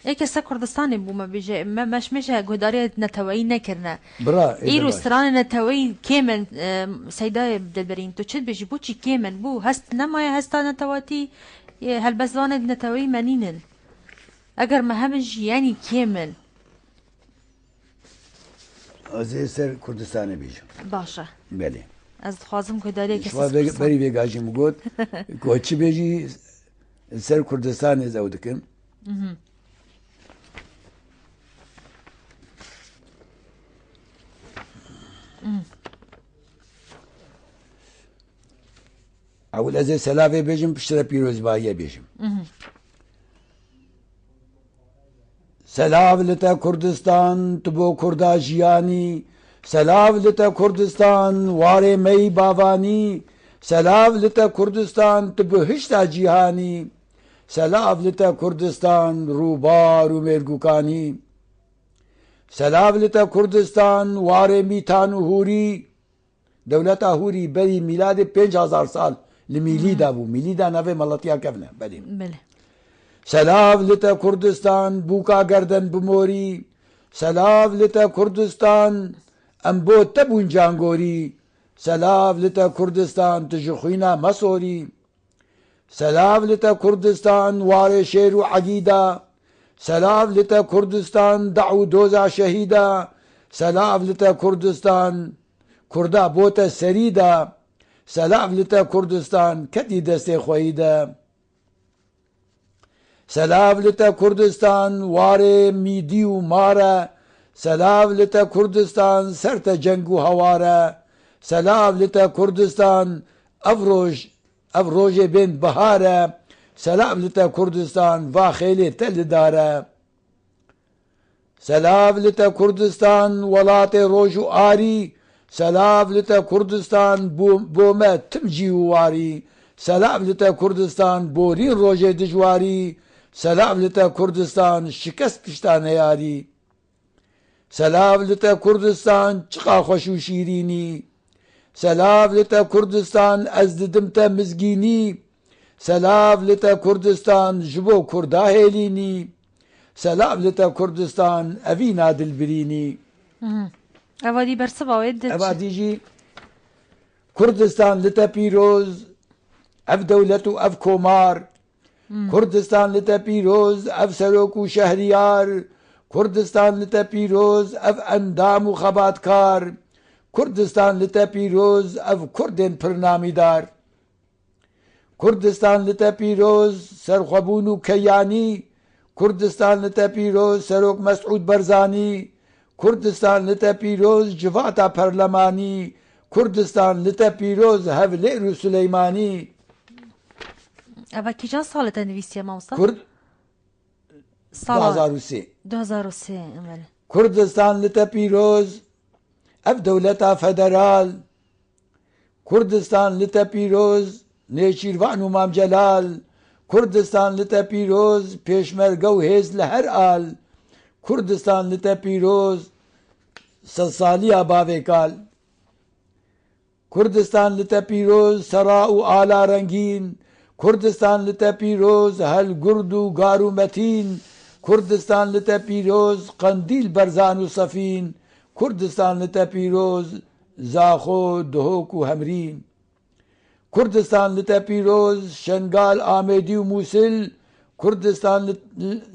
ایک از کردستانی بو ما بیجه مش گوداری نتوایی نکرنه
برا
ایرو سران نتوایی کیمن سیدای دلبرین تو چه بیجی بو چی کیمن بو هست نمای هستا نتواتی هل بزوان نتوایی منینن اگر ما همش یعنی کیمن
از سر کردستانی بیجم
باشه
بله
از خوازم گوداری کسی
بری بیگاجی مگود کوچی بیجی سر کردستان از او دکن اول از سلاوی بیجم پشتر پیروز باهیه بیجم سلاو لتا کردستان تبو کردا جیانی سلاو لتا کردستان واره می باوانی سلاو لتا کردستان تبهشتا جیهانی سلاو لتا کردستان روبار و مرگوکانی سلاو لتا کردستان واره میتان و هوری دولتا هوری بری میلاد 5000 سال لمیلیدا بو میلیدا نوه ملتیا کفنه بلی سلاو لتا کردستان بوکا گردن بموری سلاو لتا کردستان ام بو تبون جانگوری سلاو لتا کردستان تجخوینا مسوری سلاو لتا کردستان وار شیر و عقیده سلاف لتا كردستان دعو دوزا شهيدا سلاف لتا كردستان كردا بوتا سريدا سلاف لتا كردستان كدي دستي خويدا سلاف لتا كردستان واري ميدي ومارا سلاف لتا كردستان سرت جنگو هوارا سلاف لتا كردستان افروج بين بهارا سلاف لتا كردستان واخيلي تل دارا سلاف لتا كردستان ولاتي روجو آري سلاف لتا كردستان بوما تمجي واري سلاف لتا كردستان بورين روجي دجواري سلاف لتا كردستان شكست پشتان ياري سلاف لتا كردستان چقا خوشو شيريني سلاف لتا كردستان ازددمتا مزگيني سلاف لتا كردستان جبو كردا هيليني سلاف لتا كردستان أفينا دلبريني
أفادي برسبا ويد
أفادي جي كردستان لتا بيروز أف دولتو أف كومار كردستان لتا بيروز أف سروكو شهريار كردستان لتا بيروز أف أندام وخباتكار كردستان لتا بيروز أف كردن برنامي دار كردستان لتا بيروز سرخبونو كياني كردستان لتا بيروز سروك مسعود برزاني كردستان لتا بيروز جفاتا برلماني كردستان لتا بيروز هفليرو سليماني
أفا كيجان صالة نويسيا مامسا؟
كرد
صالة
2003
2003
كردستان لتا بيروز اف دولتا فدرال كردستان لتا بيروز نيشيروان ومام جلال كردستان لتا بيروز پيشمرگه و هيز لهر آل كردستان لتا بيروز سلساليا باويكال كردستان لتا بيروز سراء و آلا رنگين كردستان لتا بيروز هل گرد و گارو متين كردستان لتا بيروز قنديل برزان و صفين كردستان لتا بيروز زاخو دهوك و همرين كردستان لتا بيروز شنغال آمدي و موسل كردستان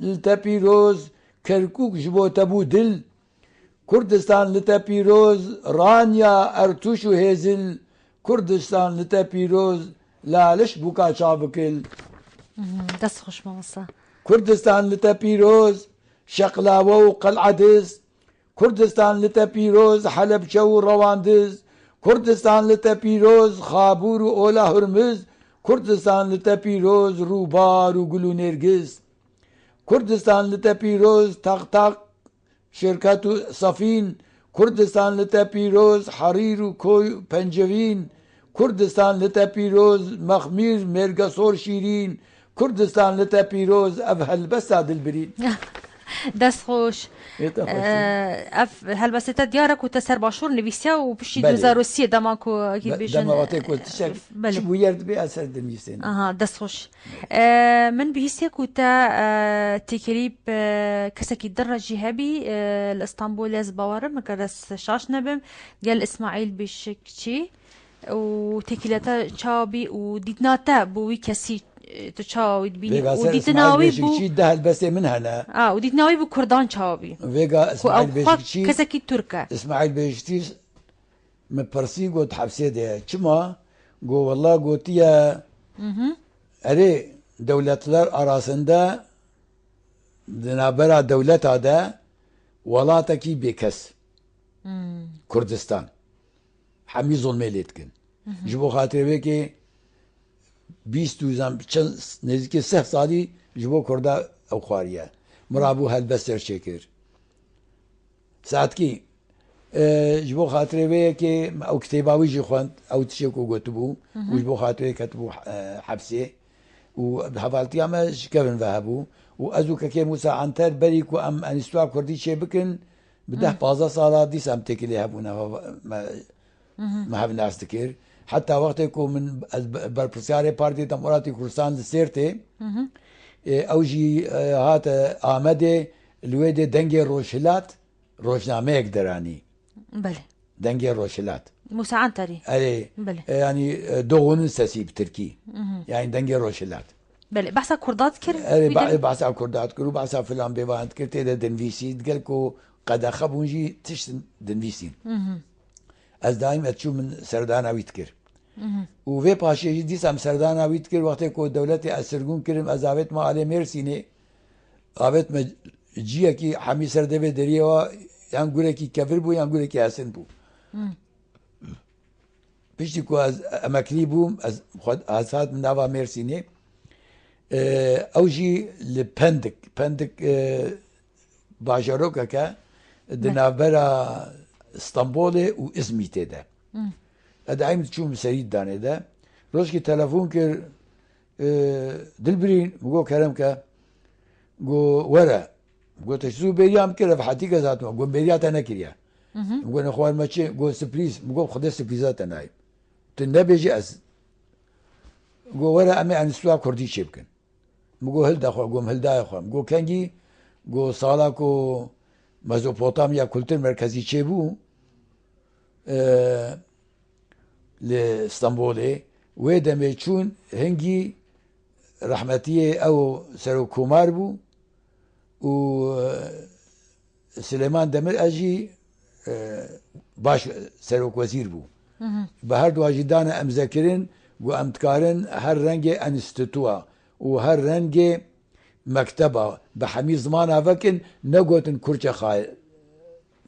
لتا بيروز كركوك جبو تبو دل كردستان لتا بيروز رانيا ارتوش و هيزل كردستان لتا بيروز لالش بوكا شابكل
دست خوش مامسا
كردستان لتا بيروز شقلاوة و قلعدز كردستان لتا بيروز حلبجة و رواندز كردستان لتا بيروز خابور و أولا هرمز كردستان لتا بيروز روبار و گلو نرگز كردستان لتا بيروز تغتق شركة صفين كردستان لتا بيروز حرير و كوي پنجوين كردستان لتا بيروز مخمير مرقصور شيرين كردستان لتا بيروز أفهل بس دلبرين
دست خوش اف هلبسته دیارک و تسر باشور نویسیا و بشی 2003 دماکو اكيد بيجن
دماغاتي كنت شو يرد بي اثر دميسين
دست خوش من بيسيا كوتا تكريب كسكي درجي هبي الاسطنبول از باورم مكرس شاش نبم قال اسماعيل بشكشي و تكيلتا تشابي و ديتناتا بوي كسي تشاويد بيني وديتناوي بو
ده بس من هنا
وديتناوي بو كردان تشاوي
فيغا اسماعيل بيشكشي
كسكي تركا
اسماعيل بيشكشي مبرسي قلت حبسي ده كما قو والله قلت يا اري دولتلر arasında دنابرا دولتا ده ولاتكي بكس كردستان حمي ظلمي ليتكن جبو خاطر بكي 20 زن نزدیک 3 سالی جبو کرده او خواریه مرابو هلبستر شکر ساعت کی جبو خاطره وی که او کتاباوی جی خواند او تشکو گوتبو و جبو خاطره کتبو حبسه و حوالتی همه شکرن وهبو و ازو که موسى عنتر بریکو ام انستوا کردی چه بکن بده 15 ساله دیس ام تکلی هبونه ما هب ناس تکر حتى وقت يكون من برپرسیار پارتی تمورات کردستان سیرته اوجی هات آمده لوید دنگ روشلات روشنامه یک درانی
بله
دنگ روشلات
موسى عنتري
بله يعني دوغون سسي بتركي يعني دنگ روشلات
بله بحثا كردات كر
بحثا كردات كر وبحثا فلان بيبانت كر تيدا دنفيسي تقلكو قد خبونجي تشت دنفيسين از دائم اتشو من سردانا ويتكر وفي باشي ديس ام سردانا ويتكر وقت كو دولتي اسرگون كرم ازاوت ما علي ميرسيني آوت ما جيه كي حمي سردبه دريوا يان گوره كي كفر بو يان گوره كي حسن بو بيشتي كو از امكري بوم از خود هات من نوا ميرسيني اوجي لبندك باجاروكا كا دنابرا اسطنبول و ازميتي ده ادعيم تشوف مسيد داني ده روشكي تلفون كر دلبرين مقو كلامك قو ورا قو تشزو بريام كده في حتيكا ذاته قو بريات انا كريا قو نخوان ماشي قو سبريز مقو خد سبريزات انا تنبيجي از قو ورا امي عن سوا كردي شبكن مقو هل داخو قو هل دا اخوام قو كانجي قو صالاكو مزوبوطاميا كولتر مركزي شبو لاسطنبول ويدمي تشون هنجي رحمتيه او سرو كومار بو و سليمان دمر اجي باش سرو وزير بو بهر دو اجدانا ام ذاكرين و ام تكارن هر رنگ انستتوا و هر رنگ مكتبه بحمي زمان فكن نقوتن كرجة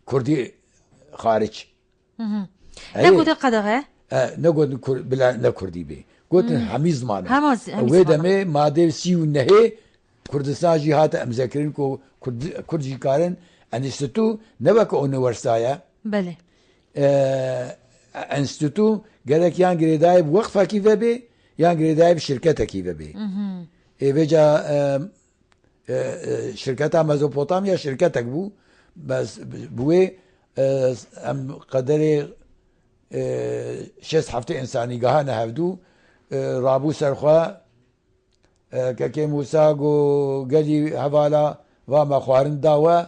كردي خارج
نقوتن قدغه
نقوتن بلا نكردي بي قوتن حمي زمان ويدمي ماده سيو نهي كردستان جهات ام ذاكرين كو كردجي كارن انستتو نبك اونيفرسايا
بله
انستتو قالك يان جريداي بوقفه كيف بي يان جريداي بشركته كيف بي بيجا شركتها مزوبوطاميا شركتك بو بس بوي ام قدري 6 هفته انساني قهانا هفدو رابو سرخوا كاكي موسى قو قلي هفالا وما خوارن داوا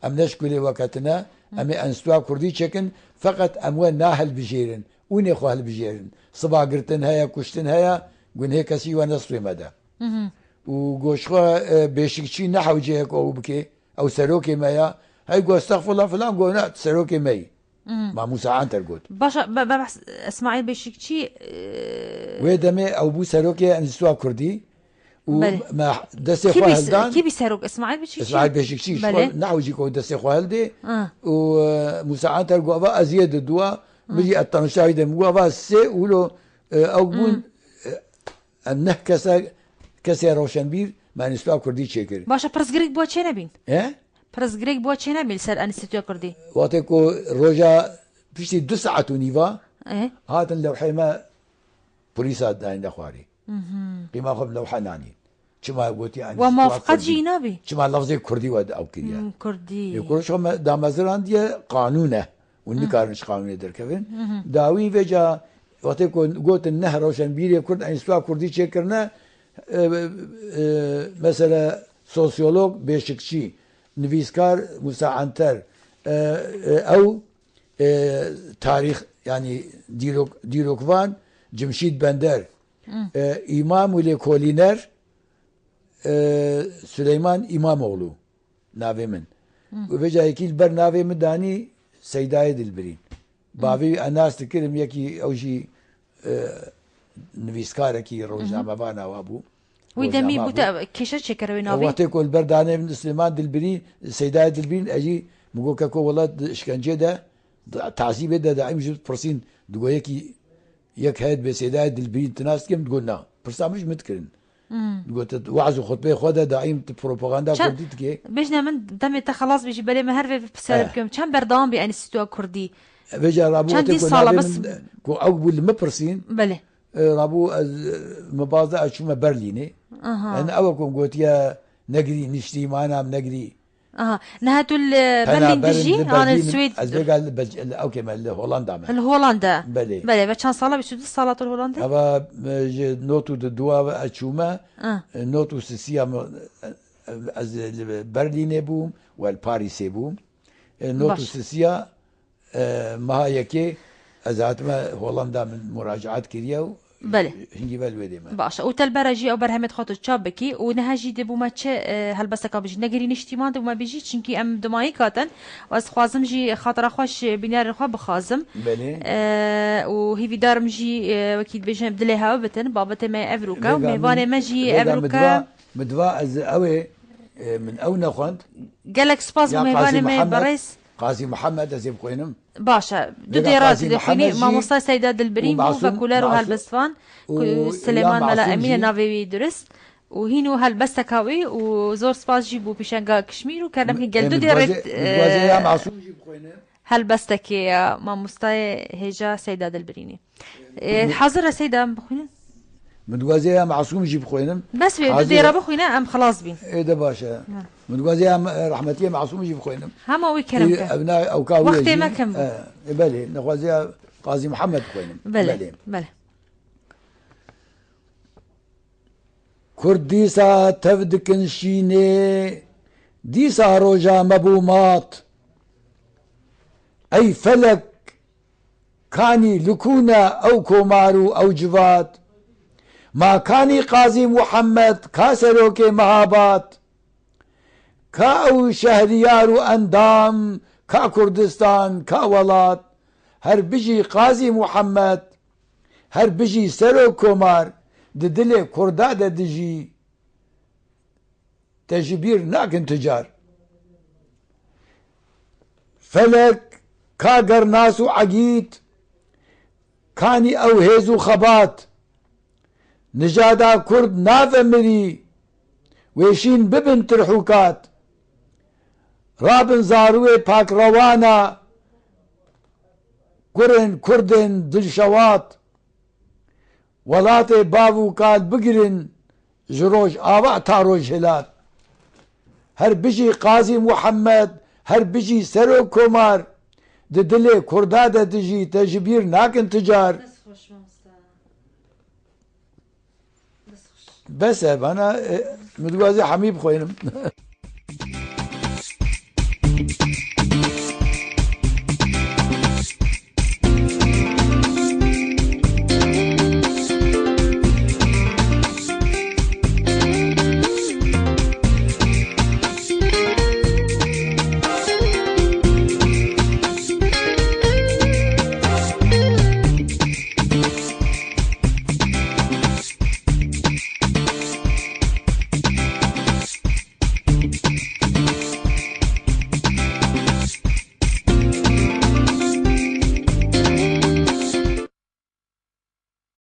ام نشكلي وقتنا امي انستوا كردي چكن فقط اموال ناهل بجيرن وني خوهل بجيرن صبا قرتن هيا كشتن هيا قن هيك كسي ونصري مدى وقوشخوا بيشكشي نحو جيك او بكي او سروكي مايا هاي قو استغفر الله فلان قو نا سروكي ماي مع موسى عنتر قلت
باشا بحث اسماعيل بيشكشي
ويدمي او بو سروكي انستوا كردي وما دسي خوا هلدان
كيف يسروك اسماعيل بيشكشي
اسماعيل بيشكشي نحو جيك او دسي خوا هلدي وموسى عنتر قو ابا ازيد الدوا بيجي التنشاهي دم قو ابا سي ولو او بون انه كسي روشنبير ما انستوا كردي چكر
باشا برزگريك بو چه نبين برزگريك بو چه نبين سر انستوا كردي
واتكو روجا بيشتي 2 ساعات ونيفا هاتن لوحه ما بوليسات داين دخواري قيمه خب لوحه ناني كما قلت يعني
وموافقه جينابي
كما لفظي كردي ود او كريا
كردي
يقول شو دا مزران دي قانونه والنكارنش قانونه دركفن داوي وجا واتكو قلت النهر روشنبير كرد انستوا كردي چكرنا مثلا سوسيولوج بيشكشي نفيسكار موسى عنتر او تاريخ يعني ديروكوان جمشيد بندر امام ولي كولينر سليمان اماموغلو ناوي من وبجا يكيل بر ناوي من داني سيداي دلبرين بابي الناس تكلم يكي او شي نویسکارێکی ڕۆژنامەوانە بوو
ویدەمی بوتە کێشە چێکەرەوەی ناوی
واتێ کۆل بەردانێ من سلێمان دلبری سەیدای دلبین ئەجی مگۆ کە کۆ وڵات شکنجێدا تعزیبێ دەدایم ژ پرسین دوگۆیەکی یەک هەیەت بێ سەیدای دلبین تناستکەم دگۆ نا پرسامش متکردن دگوتە وعز و خۆتبەی خۆدا دایم پرۆپۆگاندا کوردی تکێ
بێژنە من دەمێتە خەلاص بێژی بەلێ مە هەر پرسیار بکەم چەند بەردەوام بێ ئەنستیتوا کوردی
بێجا ڕابوو کۆ ئەو بوو لمە پرسین
بەلێ
رابو مبازة أشوفه برليني أنا أولكم قلت يا نجري نشتري معنا نجري
نهاتو برلين دجي أنا السويد
قال أوكي ما هولندا
الهولندا
بلي
بچان صالة بشود الصالة الهولندا
أبا نوتو الدوا أشوفه نوتو سيسيا از برلين بوم والباريس بوم نوتو سيسيا ما هيك ازات ما هولندا من مراجعات كريا
بله
هنجي بالويدي ما
باشا وتلبرجي او برهمت خاطر تشابكي ونهاجي دبو ما تش هلبسك بيجي نگري نشتيمان دبو ما بيجي چنكي ام دماي كاتن واس خوازم جي خاطر خوش بنار خو بخازم
بله
وهي في دارم جي وكيد بيجي بدلها بتن بابت ما افروكا وميفان ما جي افروكا
مدوا از اوي من اونا خوند
قالك سباس ميفان ما بريس
قاضي محمد ازيب خوينم
باشا دو ديرات دخويني ما مصطفى سيداد البريم وفاكولار وهالبسفان سليمان ملا امين نافي درس وهينو هالبستكاوي وزور سباس جيبو بيشانغا كشمير وكلام هي قال دو ديرات هالبستكي ما مصطفى هجا سيداد البريني حاضر سيدا بخوينا
متوازيها معصوم جيب خوينم
بس في دو ديرة بخوينا ام خلاص بين
ايه ده باشا متوازيها رحمتيه معصوم جيب خوينم
هما ويكرم
ابناء او كاوي
وقت ما كم
بلي نخوازيها قاضي محمد خوينم
بلي
كرديسا تفدكن شيني ديسا روجا مبومات اي فلك كاني لكونا او كومارو او جوات ما كاني قاضي محمد كاسروك مهابات كاو شهريار اندام كا كردستان كا ولات هر بجي قاضي محمد هر بجي سرو كومار ددل كردا دجي تجبير ناكن تجار فلك كا قرناسو عقيد كاني او هيزو خبات نجادا كرد ناف مري ويشين ببن ترحوكات رابن زاروي باك روانا قرن كردن دلشوات ولاتي باوو كات بقرن جروج آواء تاروج هلات هر بجي قاضي محمد هر بجي سرو كومار ددلي كردادة تجي تجبير ناكن تجار بس انا متوازي حميب خوينم